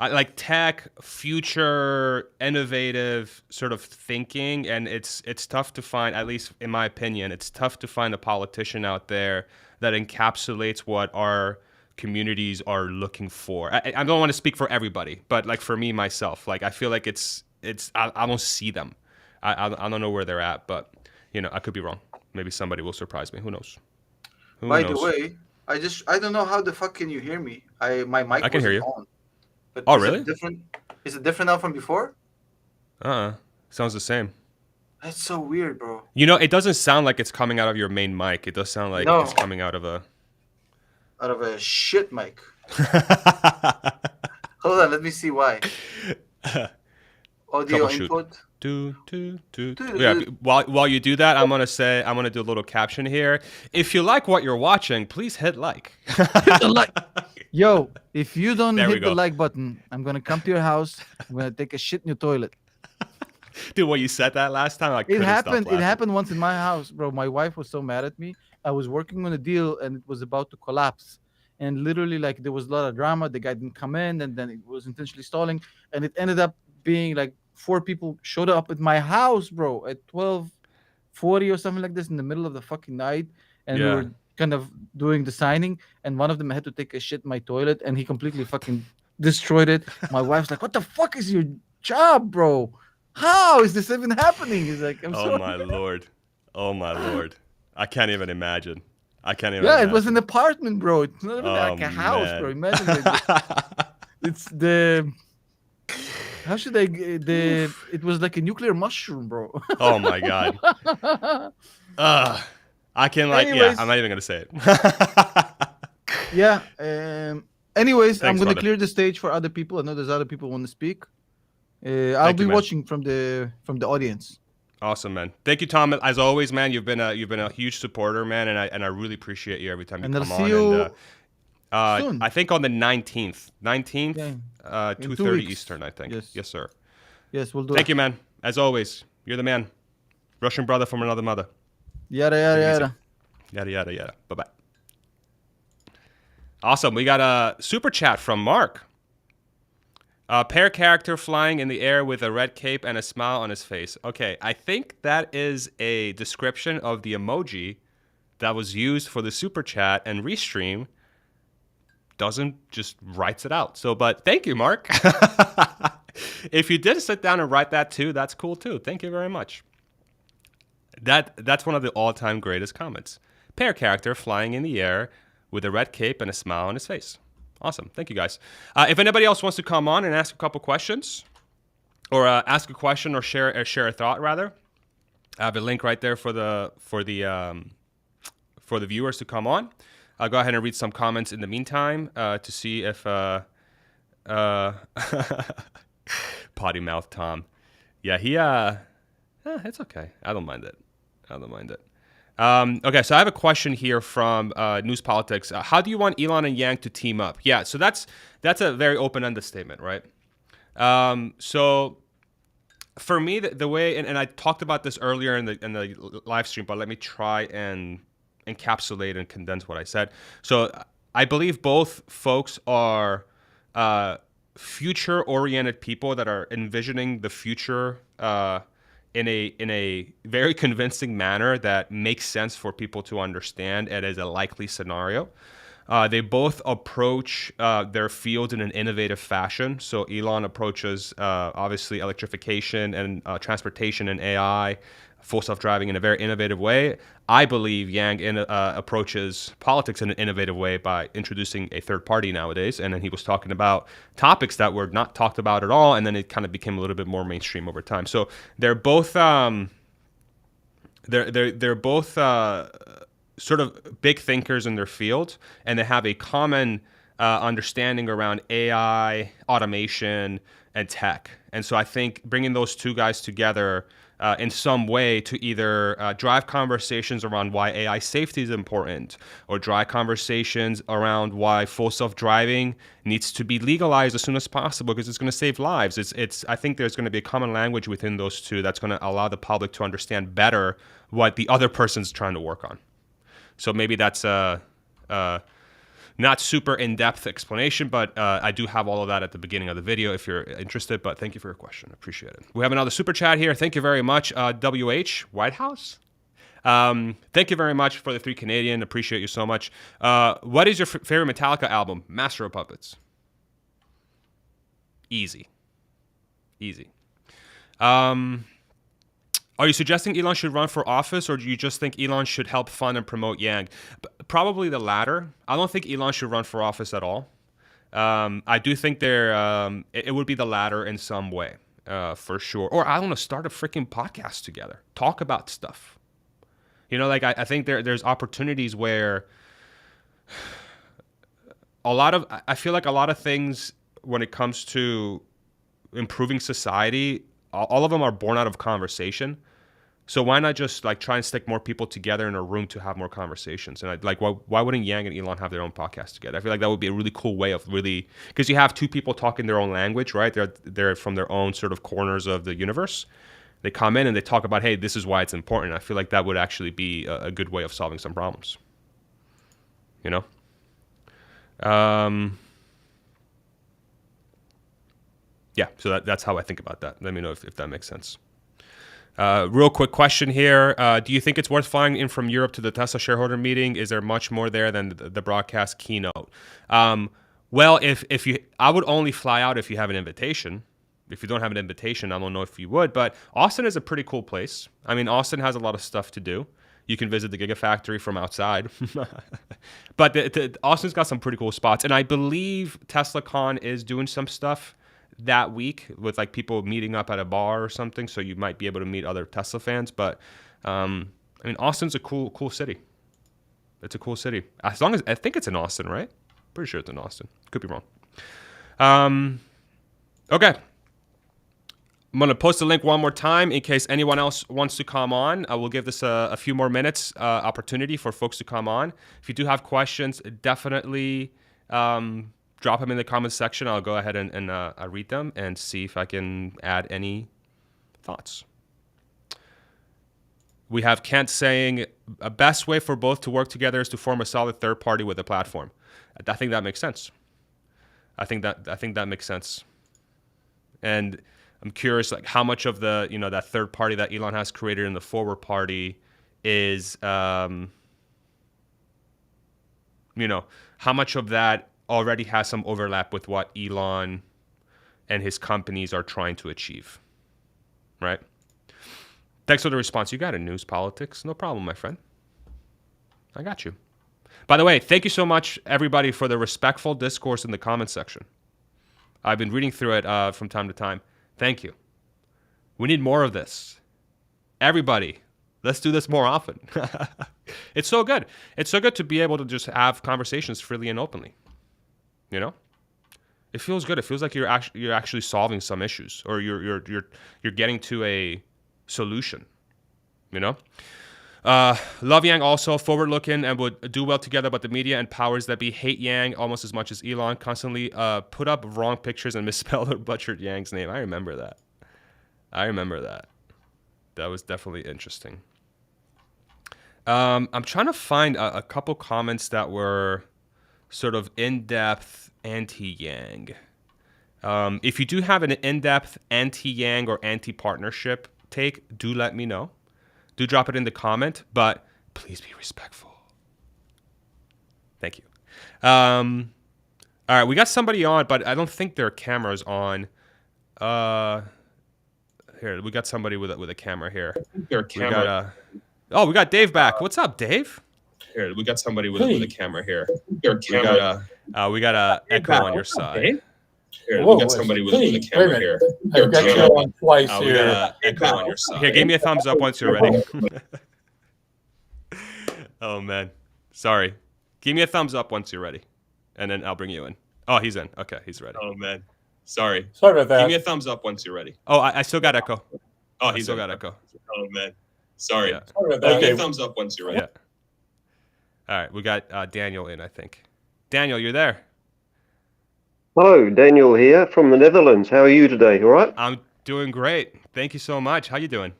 like tech, future, innovative sort of thinking, and it's tough to find, at least in my opinion, it's tough to find a politician out there that encapsulates what our communities are looking for. I don't want to speak for everybody, but like for me myself, like I feel like I don't see them. I don't know where they're at, but I could be wrong. Maybe somebody will surprise me. Who knows? By the way, I don't know how the fuck can you hear me? My mic I can hear wasn't you. on. But Oh, really? Is it different now from before? Sounds the same. That's so weird, bro. It doesn't sound like it's coming out of your main mic. It does sound like No. it's coming out of a shit mic. Hold on, let me see why. Audio Troubleshoot. input. Yeah. While you do that, I'm gonna do a little caption here. If you like what you're watching, please hit like. Hit the like. Yo, if you don't There we hit go. the like button, I'm gonna come to your house. I'm gonna take a shit in your toilet. Dude, when you said that last time, I It couldn't stop happened. It laughing. happened once in my house, bro. My wife was so mad at me. I was working on a deal and it was about to collapse. And literally, like, there was a lot of drama. The guy didn't come in, and then it was intentionally stalling. And it ended up being like 4 people showed up at my house, bro, at 12:40 or something like this in the middle of the fucking night. And we Yeah. were kind of doing the signing, and one of them had to take a shit in my toilet, and he completely fucking destroyed it. My wife's like, "What the fuck is your job, bro? How is this even happening?" He's like, "I'm Oh sorry." my lord. Oh my lord. I can't even imagine. Yeah, it was an apartment, bro. It's not even like Oh, a house, man. bro. Imagine it's the. How should I? It was like a nuclear mushroom, bro. Oh my god. I can Anyways. I'm not even gonna say it. Yeah. Anyways, I'm Thanks, gonna brother. clear the stage for other people. I know there's other people who want to speak. I'll Thank be you, man. watching from the audience. Awesome, man. Thank you, Tom. As always, man, you've been a huge supporter, man, and I really appreciate you every time you And I'll come see on. you And soon. I think on the 19th, Yeah. 2:30 2 weeks. Eastern, I think. Yes. Yes, sir. Yes, we'll do Thank it. you, man. As always, you're the man. Russian brother from another mother. Yada yada Take it easy. yada. Yada yada yada. Bye bye. Awesome. We got a super chat from Mark. A pair character flying in the air with a red cape and a smile on his face. Okay, I think that is a description of the emoji that was used for the super chat, and Restream doesn't just writes it out. So, but thank you, Mark. If you did sit down and write that too, that's cool too. Thank you very much. That's one of the all-time greatest comments. Pair character flying in the air with a red cape and a smile on his face. Awesome. Thank you, guys. If anybody else wants to come on and ask a couple questions, or ask a question, or share a thought, rather, I have a link right there for the viewers to come on. I'll go ahead and read some comments in the meantime to see if potty mouth Tom. Yeah, it's okay. I don't mind it. Okay, so I have a question here from News Politics. How do you want Elon and Yang to team up? Yeah, so that's a very open-ended statement, right? So for me, the way, and I talked about this earlier in the live stream, but let me try and encapsulate and condense what I said. So I believe both folks are future-oriented people that are envisioning the future in a very convincing manner that makes sense for people to understand it as a likely scenario. They both approach their field in an innovative fashion. So Elon approaches obviously electrification and transportation and AI, full self-driving in a very innovative way. I believe Yang approaches politics in an innovative way by introducing a third party nowadays. And then he was talking about topics that were not talked about at all, and then it kind of became a little bit more mainstream over time. So they're both they're both sort of big thinkers in their field, and they have a common understanding around AI, automation, and tech. And so I think bringing those two guys together in some way to either drive conversations around why AI safety is important, or drive conversations around why full self-driving needs to be legalized as soon as possible because it's going to save lives. I think there's going to be a common language within those two that's going to allow the public to understand better what the other person's trying to work on. So maybe that's not super in-depth explanation, but I do have all of that at the beginning of the video if you're interested. But thank you for your question. Appreciate it. We have another super chat here. Thank you very much. WH, White House? Thank you very much for the 3 Canadian. Appreciate you so much. What is your favorite Metallica album? Master of Puppets. Easy. Are you suggesting Elon should run for office, or do you just think Elon should help fund and promote Yang? Probably the latter. I don't think Elon should run for office at all. I do think it would be the latter in some way, for sure. Or I don't know, start a freaking podcast together. Talk about stuff. You know, like I think there's opportunities where I feel like a lot of things when it comes to improving society, all of them are born out of conversation. So why not just like try and stick more people together in a room to have more conversations? And why wouldn't Yang and Elon have their own podcast together? I feel like that would be a really cool way of really, because you have 2 people talking their own language, right? They're from their own sort of corners of the universe. They come in and they talk about, hey, this is why it's important. I feel like that would actually be a good way of solving some problems. You know? Yeah, so that's how I think about that. Let me know if that makes sense. Real quick question here. Do you think it's worth flying in from Europe to the Tesla shareholder meeting? Is there much more there than the broadcast keynote? Well, I would only fly out if you have an invitation. If you don't have an invitation, I don't know if you would. But Austin is a pretty cool place. I mean, Austin has a lot of stuff to do. You can visit the Gigafactory from outside. But Austin's got some pretty cool spots. And I believe TeslaCon is doing some stuff that week with like people meeting up at a bar or something, so you might be able to meet other Tesla fans. But I mean, Austin's a cool city. It's a cool city. As long as I think it's in Austin, right? Pretty sure it's in Austin. Could be wrong. Okay. I'm going to post the link one more time in case anyone else wants to come on. I will give this a few more minutes opportunity for folks to come on. If you do have questions, definitely drop them in the comments section. I'll go ahead and read them and see if I can add any thoughts. We have Kent saying, a best way for both to work together is to form a solid third party with a platform. I think that makes sense. I think that makes sense. And I'm curious, like how much of the, that third party that Elon has created in the forward party is, how much of that already has some overlap with what Elon and his companies are trying to achieve, right? Thanks for the response. You got it, News Politics. No problem, my friend. I got you. By the way, thank you so much, everybody, for the respectful discourse in the comments section. I've been reading through it from time to time. Thank you. We need more of this. Everybody, let's do this more often. It's so good. It's so good to be able to just have conversations freely and openly. It feels good. It feels like you're actually solving some issues, or you're getting to a solution. Love Yang also forward-looking and would do well together, but the media and powers that be hate Yang almost as much as Elon, constantly put up wrong pictures and misspelled or butchered Yang's name. I remember that. That was definitely interesting. I'm trying to find a couple comments that were sort of in-depth anti-Yang. If you do have an in-depth anti-Yang or anti-partnership take, do let me know. Do drop it in the comment, but please be respectful. Thank you. All right, we got somebody on, but I don't think their camera's on. Here, we got somebody with a camera here. Their camera. We got Dave back. What's up, Dave? Here, we got somebody with a camera here. Their camera. We got a echo on your side. Here, we got somebody with a camera here. I've got you on twice We here. got an echo on your side. Here, give me a thumbs up once you're ready. Oh, man. Sorry. Give me a thumbs up once you're ready, and then I'll bring you in. Oh, he's in. Okay, he's ready. Oh, man. Sorry. Sorry about that. Give me a thumbs up once you're ready. Oh, I still got echo. Oh, He's still got echo. Oh, man. Sorry. Yeah. Sorry about that. Give me a thumbs up once you're ready. Yeah. All right, we got Daniel in, I think. Daniel, you're there. Hello, Daniel here from the Netherlands. How are you today? All right? I'm doing great. Thank you so much. How you doing?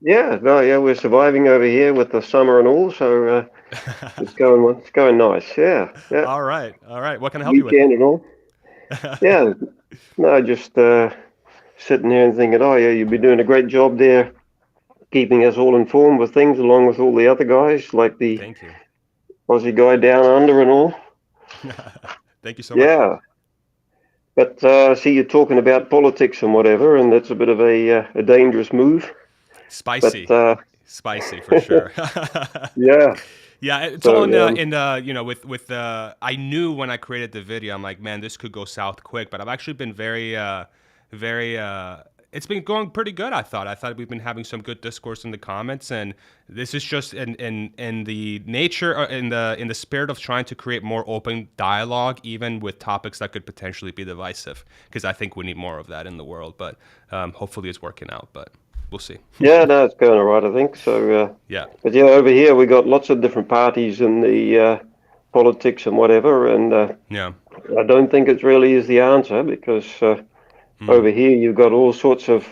Yeah, no, yeah, we're surviving over here with the summer and all, so it's going nice. Yeah, yeah, All right. All right. What can I help you with? weekend and all. Yeah, no, just sitting here and thinking, oh yeah, you've been doing a great job there, keeping us all informed with things, along with all the other guys, like the Thank you. Aussie guy down under and all. Thank you so much. Yeah, but see, you're talking about politics and whatever, and that's a bit of a dangerous move. Spicy. But Spicy for sure. yeah, Yeah, it's all so in the you know with I knew when I created the video, I'm like, man, this could go south quick. But I've actually been very it's been going pretty good. I thought we've been having some good discourse in the comments, and this is just in the nature in the spirit of trying to create more open dialogue, even with topics that could potentially be divisive. Because I think we need more of that in the world. But hopefully it's working out. But we'll see. yeah, no, it's going all right, I think. So Yeah. but yeah, over here we got lots of different parties in the politics and whatever, and Yeah. I don't think it really is the answer because over here you've got all sorts of.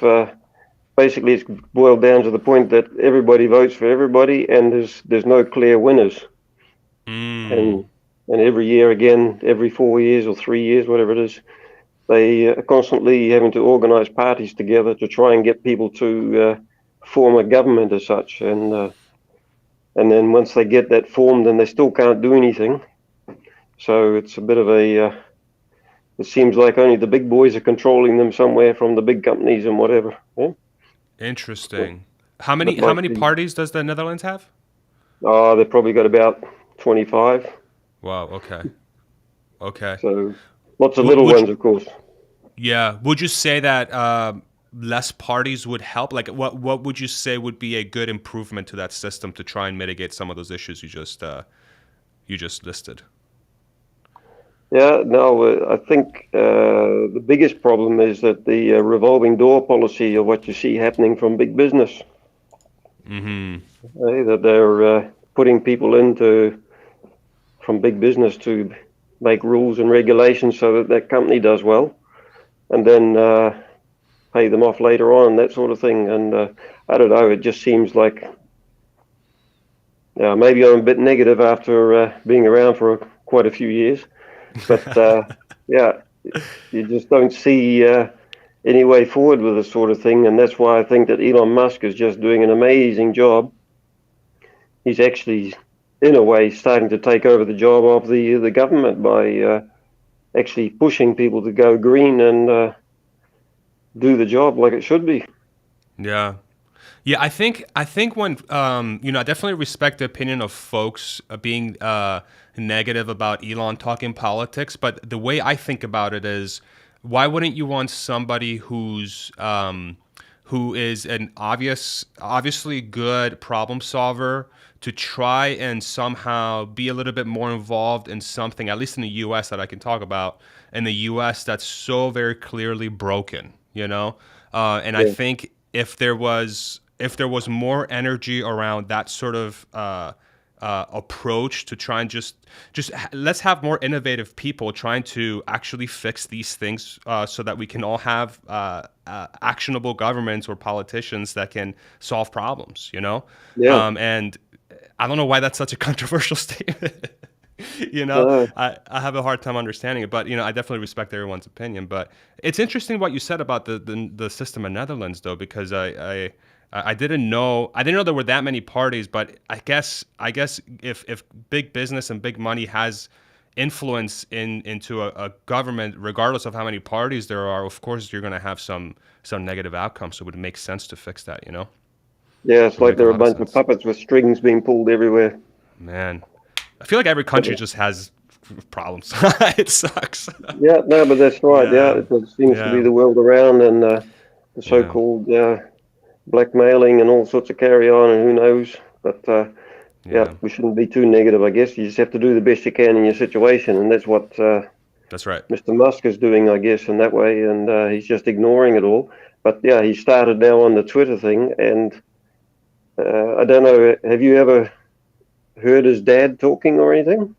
Basically, it's boiled down to the point that everybody votes for everybody, and there's no clear winners. And every year again, every 4 years or 3 years, whatever it is, they are constantly having to organise parties together to try and get people to form a government as such, and then once they get that formed, then they still can't do anything. So it's a bit of a. It seems like only the big boys are controlling them somewhere from the big companies and whatever. Yeah? Interesting. How many But like parties does the Netherlands have? Oh, they've probably got about 25. Wow. Okay. Okay. So lots of little ones, of course. Yeah. Would you say that less parties would help? Like, what would you say would be a good improvement to that system to try and mitigate some of those issues you just listed? Yeah, no, I think the biggest problem is that the revolving door policy of what you see happening from big business. That they're putting people from big business to make rules and regulations so that that company does well, and then pay them off later on, that sort of thing. And I don't know, it just seems like maybe I'm a bit negative after being around for quite a few years. But yeah, you just don't see any way forward with this sort of thing, and that's why I think that Elon Musk is just doing an amazing job. He's actually, in a way, starting to take over the job of the government by actually pushing people to go green and do the job like it should be. Yeah. Yeah, I think when I definitely respect the opinion of folks being negative about Elon talking politics, but the way I think about it is, why wouldn't you want somebody who is an obviously good problem solver to try and somehow be a little bit more involved in something, at least in the U.S. that I can talk about, in the U.S. that's so very clearly broken, and I think if there was more energy around that sort of approach to try and just let's have more innovative people trying to actually fix these things so that we can all have actionable governments or politicians that can solve problems, and I don't know why that's such a controversial statement. I have a hard time understanding it, but I definitely respect everyone's opinion. But it's interesting what you said about the system in Netherlands, though, because I didn't know there were that many parties. But I guess if big business and big money has influence into a government, regardless of how many parties there are, of course you're going to have some negative outcomes. So it would make sense to fix that, Yeah, it's like there are a bunch of puppets with strings being pulled everywhere. Man, I feel like every country just has problems. It sucks. Yeah, no, but that's right. Yeah, it seems to be the world around, and the so-called blackmailing and all sorts of carry on, and who knows. But we shouldn't be too negative, I guess. You just have to do the best you can in your situation, and that's what that's right. Mr. Musk is doing, I guess, in that way, and he's just ignoring it all. But yeah, he started now on the Twitter thing, and I don't know, have you ever heard his dad talking or anything?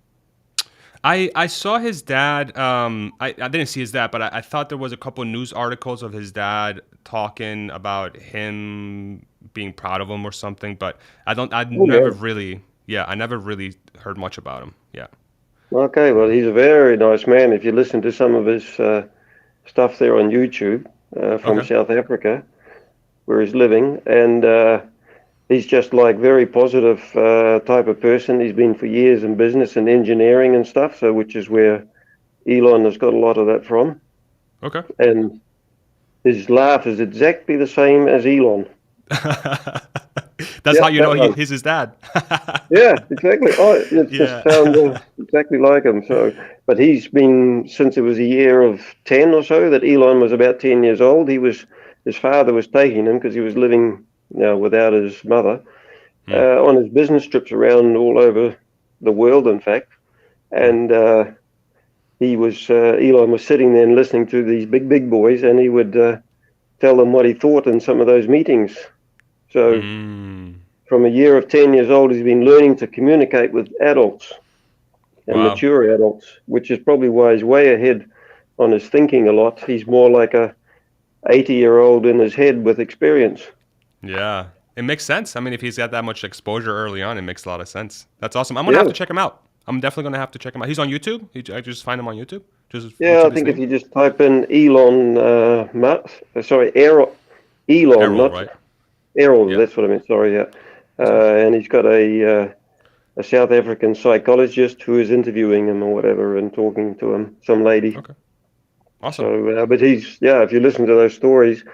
I saw his dad. I didn't see his dad, but I thought there was a couple of news articles of his dad talking about him being proud of him or something. But I Oh, never yeah. really, I never really heard much about him. Yeah. Okay, well, he's a very nice man. If you listen to some of his stuff there on YouTube from Okay. South Africa, where he's living, and he's just like very positive type of person. He's been for years in business and engineering and stuff, so which is where Elon has got a lot of that from. Okay. And his laugh is exactly the same as Elon. That's Yeah, how you know that one. he's his dad. Yeah, exactly. Oh, it just Yeah. sounds exactly like him. So, but he's been since it was a year of 10 or so that Elon was about 10 years old. His father was taking him because he was living without his mother on his business trips around all over the world, in fact. And Elon was sitting there and listening to these big boys, and he would tell them what he thought in some of those meetings. So from a year of 10 years old, he's been learning to communicate with adults and Wow. mature adults, which is probably why he's way ahead on his thinking a lot. He's more like a 80-year-old in his head with experience. Yeah. It makes sense. I mean, if he's got that much exposure early on, it makes a lot of sense. That's awesome. I'm going to have to check him out. I'm definitely going to have to check him out. He's on YouTube? I just find him on YouTube? Yeah, I think if you just type in Elon Musk, Elon, Errol, not right? Errol, that's what I meant, sorry, yeah. And he's got a South African psychologist who is interviewing him or whatever and talking to him, some lady. Okay. Awesome. So, but if you listen to those stories,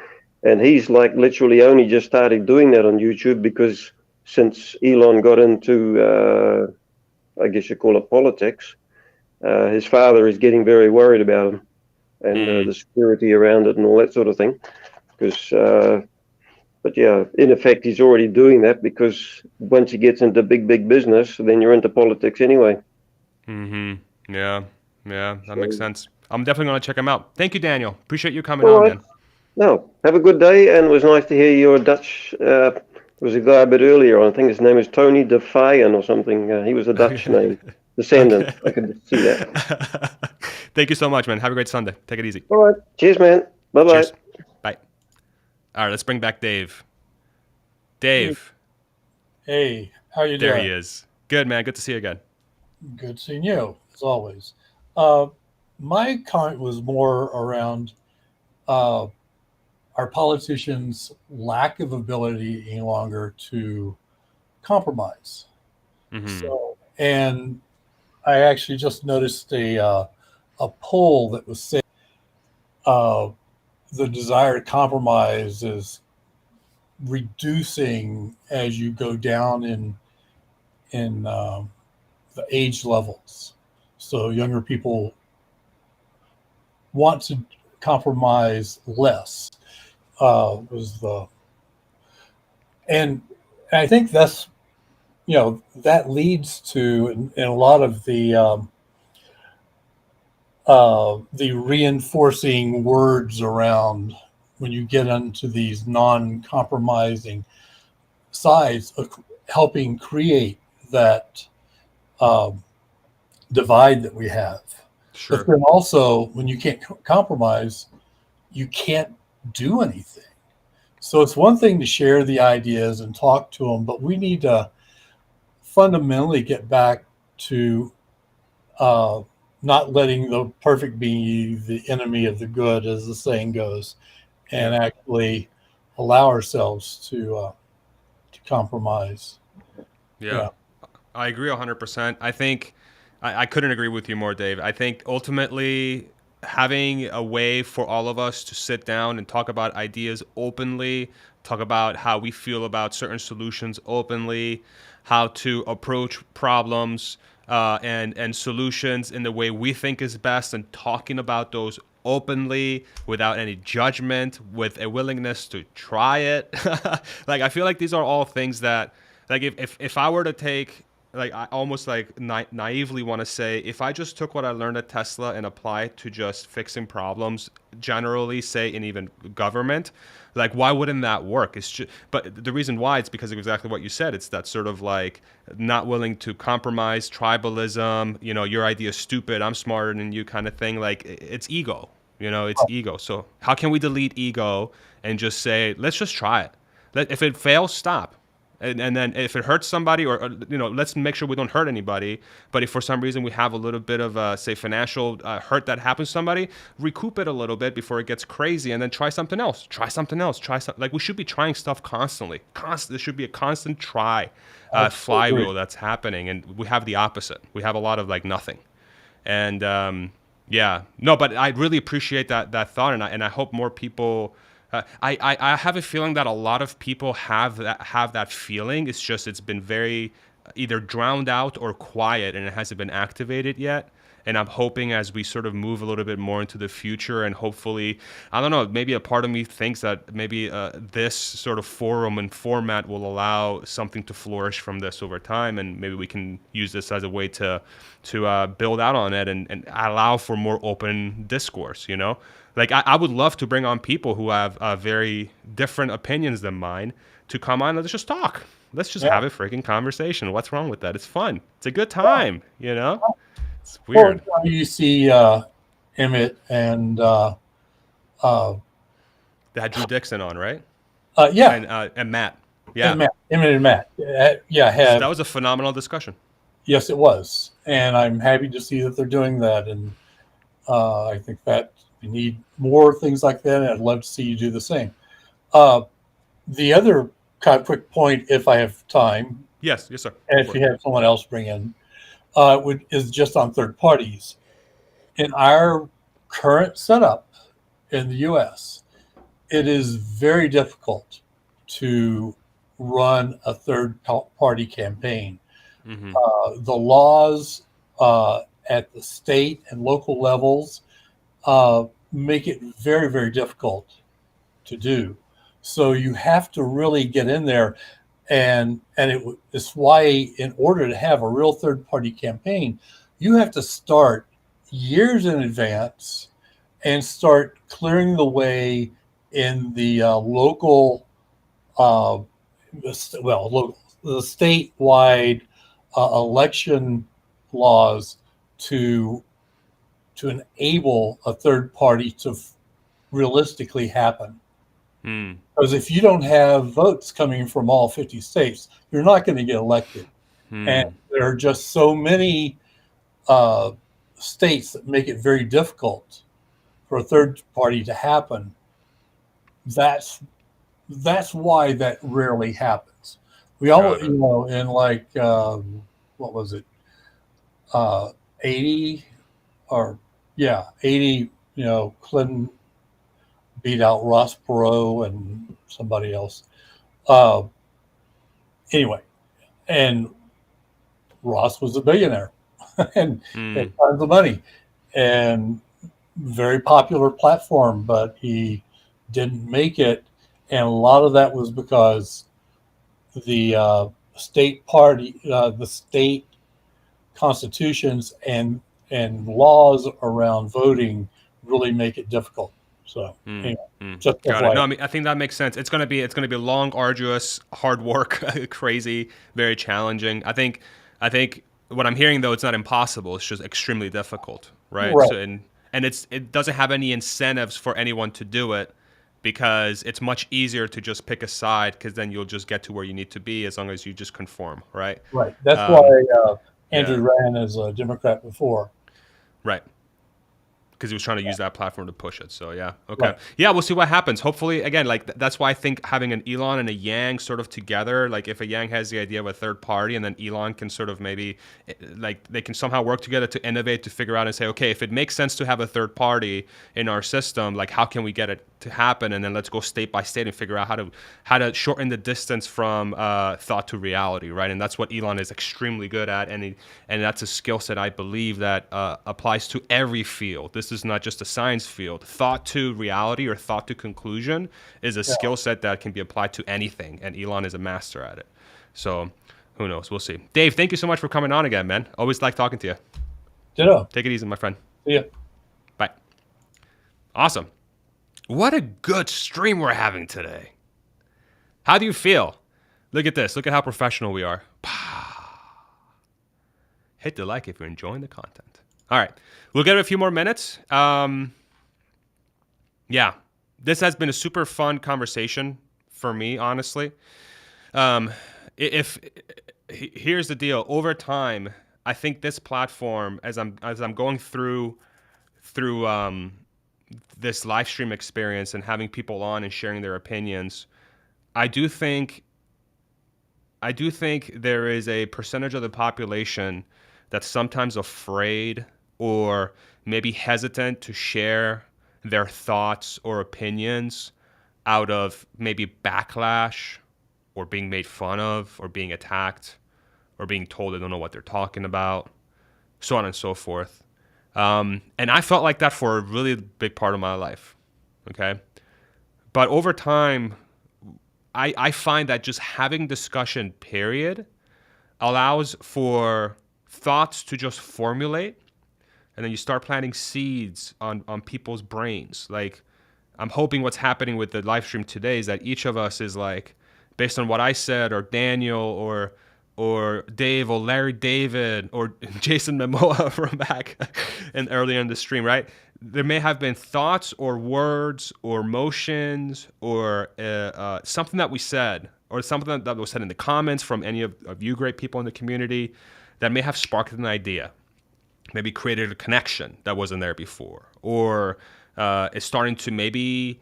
and he's like literally only just started doing that on YouTube because since Elon got into, I guess you call it politics, his father is getting very worried about him and the security around it and all that sort of thing. But yeah, in effect, he's already doing that because once he gets into big business, then you're into politics anyway. Yeah, that makes sense. I'm definitely going to check him out. Thank you, Daniel. Appreciate you coming All on, right. man. No, have a good day, and it was nice to hear your Dutch. There was a guy a bit earlier. I think his name is Tony de Vijen or something. He was a Dutch name, descendant. Okay. I could see that. Thank you so much, man. Have a great Sunday. Take it easy. All right. Cheers, man. Bye-bye. Cheers. Bye. All right, let's bring back Dave. Dave. Hey, how you doing? There he is. Good, man. Good to see you again. Good seeing you, as always. My comment was more around our politicians' lack of ability any longer to compromise. So, and I actually just noticed a poll that was saying the desire to compromise is reducing as you go down in the age levels. So younger people want to compromise less. And I think that's, that leads to in a lot of the reinforcing words around when you get into these non-compromising sides of helping create that divide that we have. Sure. But then also, when you can't compromise, you can't do anything. So it's one thing to share the ideas and talk to them, but we need to fundamentally get back to not letting the perfect be the enemy of the good, as the saying goes, and actually allow ourselves to compromise. Yeah. I agree 100%. I think I couldn't agree with you more, Dave. I think ultimately having a way for all of us to sit down and talk about ideas openly, talk about how we feel about certain solutions openly, how to approach problems and solutions in the way we think is best, and talking about those openly without any judgment, with a willingness to try it. Like, I feel like these are all things that, like, if I were to take, like, I almost like naively want to say, if I just took what I learned at Tesla and applied to just fixing problems generally, say in even government, like, why wouldn't that work? It's just, but the reason why, it's because of exactly what you said. It's that sort of like not willing to compromise, tribalism, your idea is stupid, I'm smarter than you kind of thing. Like, it's ego, it's ego. So how can we delete ego and just say, let's just try it? If it fails, stop. And then if it hurts somebody, or let's make sure we don't hurt anybody. But if for some reason we have a little bit of say financial hurt that happens to somebody, recoup it a little bit before it gets crazy, and then try something else. Like, we should be trying stuff constantly. There should be a constant try flywheel that's happening, and we have the opposite. We have a lot of like nothing. And but I really appreciate that thought, and I hope more people. I have a feeling that a lot of people have that feeling. It's been very either drowned out or quiet, and it hasn't been activated yet. And I'm hoping as we sort of move a little bit more into the future, and hopefully, I don't know, maybe a part of me thinks that maybe this sort of forum and format will allow something to flourish from this over time, and maybe we can use this as a way to build out on it and allow for more open discourse, Like, I would love to bring on people who have very different opinions than mine to come on and let's just talk. Let's just have a freaking conversation. What's wrong with that? It's fun. It's a good time, It's weird. Well, you see Emmett and They had Drew Dixon on, right? And Matt. Yeah. Emmett and Matt. So that was a phenomenal discussion. Yes, it was. And I'm happy to see that they're doing that. And I think that we need more things like that. And I'd love to see you do the same. The other kind of quick point, if I have time. Yes, sir. And if you have someone else bring in, is just on third parties. In our current setup in the U.S., it is very difficult to run a third-party campaign. Mm-hmm. The laws at the state and local levels make it very, very difficult to do. So you have to really get in there, and it's why in order to have a real third-party campaign, you have to start years in advance and start clearing the way in the local, the statewide election laws to enable a third party to realistically happen. Because if you don't have votes coming from all 50 states, you're not going to get elected. And there are just so many states that make it very difficult for a third party to happen. That's why that rarely happens. We all, in like, what was it? 80, Clinton beat out Ross Perot and somebody else. Anyway, and Ross was a billionaire and had tons of money and very popular platform, but he didn't make it. And a lot of that was because the state party, the state constitutions and laws around voting really make it difficult. So anyway, just got it. No, I mean, I think that makes sense. It's gonna be long, arduous, hard work, crazy, very challenging. I think what I'm hearing though, it's not impossible. It's just extremely difficult, right? So, and it doesn't have any incentives for anyone to do it because it's much easier to just pick a side because then you'll just get to where you need to be as long as you just conform, right? Right. That's why Andrew ran as a Democrat before. Right. Because he was trying to use that platform to push it. So, yeah. Okay. Right. Yeah, we'll see what happens. Hopefully, again, like that's why I think having an Elon and a Yang sort of together, like if a Yang has the idea of a third party and then Elon can sort of maybe, like they can somehow work together to innovate, to figure out and say, okay, if it makes sense to have a third party in our system, like how can we get it to happen? And then let's go state by state and figure out how to shorten the distance from thought to reality, right? And that's what Elon is extremely good at. And that's a skill set I believe that applies to every field. This is not just a science field. Thought to reality or thought to conclusion is a skill set that can be applied to anything, and Elon is a master at it. So who knows? We'll see. Dave, thank you so much for coming on again, man. Always like talking to you. Ditto. Take it easy, my friend. See ya. Bye. Awesome. What a good stream we're having today. How do you feel? Look at this. Look at how professional we are. Hit the like if you're enjoying the content. All right. We'll get a few more minutes. Yeah. This has been a super fun conversation. for me, honestly. If here's the deal, over time, I think this platform, as I'm going through this live stream experience and having people on and sharing their opinions, I do think there is a percentage of the population that's sometimes afraid or maybe hesitant to share their thoughts or opinions out of maybe backlash or being made fun of or being attacked or being told they don't know what they're talking about, so on and so forth. And I felt like that for a really big part of my life, okay? But over time, I find that just having discussion, period, allows for thoughts to just formulate, and then you start planting seeds on people's brains. Like, I'm hoping what's happening with the live stream today is that each of us is like, based on what I said, or Daniel, or Dave, or Larry David, or Jason Momoa from back and earlier in the stream, right? There may have been thoughts or words or motions or something that we said, or something that was said in the comments from any of you great people in the community that may have sparked an idea, maybe created a connection that wasn't there before, or is starting to maybe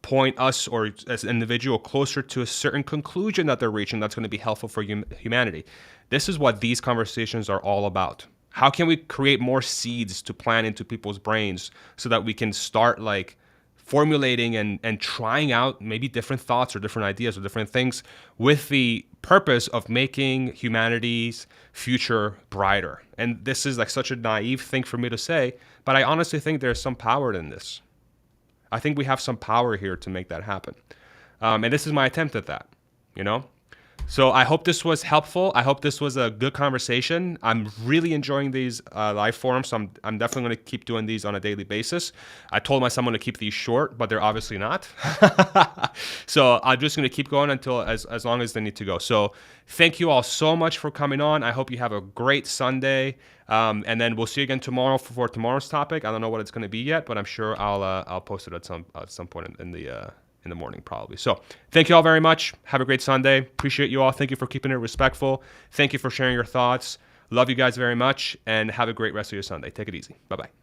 point us or as an individual closer to a certain conclusion that they're reaching that's going to be helpful for humanity. This is what these conversations are all about. How can we create more seeds to plant into people's brains so that we can start like formulating and trying out maybe different thoughts or different ideas or different things with the purpose of making humanity's future brighter. And this is like such a naive thing for me to say, but I honestly think there's some power in this. I think we have some power here to make that happen. And this is my attempt at that, you know? So I hope this was helpful. I hope this was a good conversation. I'm really enjoying these live forums, so I'm definitely going to keep doing these on a daily basis. I told myself I'm going to keep these short, but they're obviously not. So I'm just going to keep going until as long as they need to go. So thank you all so much for coming on. I hope you have a great Sunday. And then we'll see you again tomorrow for tomorrow's topic. I don't know what it's going to be yet, but I'm sure I'll post it at some point in the morning probably. So thank you all very much. Have a great Sunday. Appreciate you all. Thank you for keeping it respectful. Thank you for sharing your thoughts. Love you guys very much, and have a great rest of your Sunday. Take it easy. Bye-bye.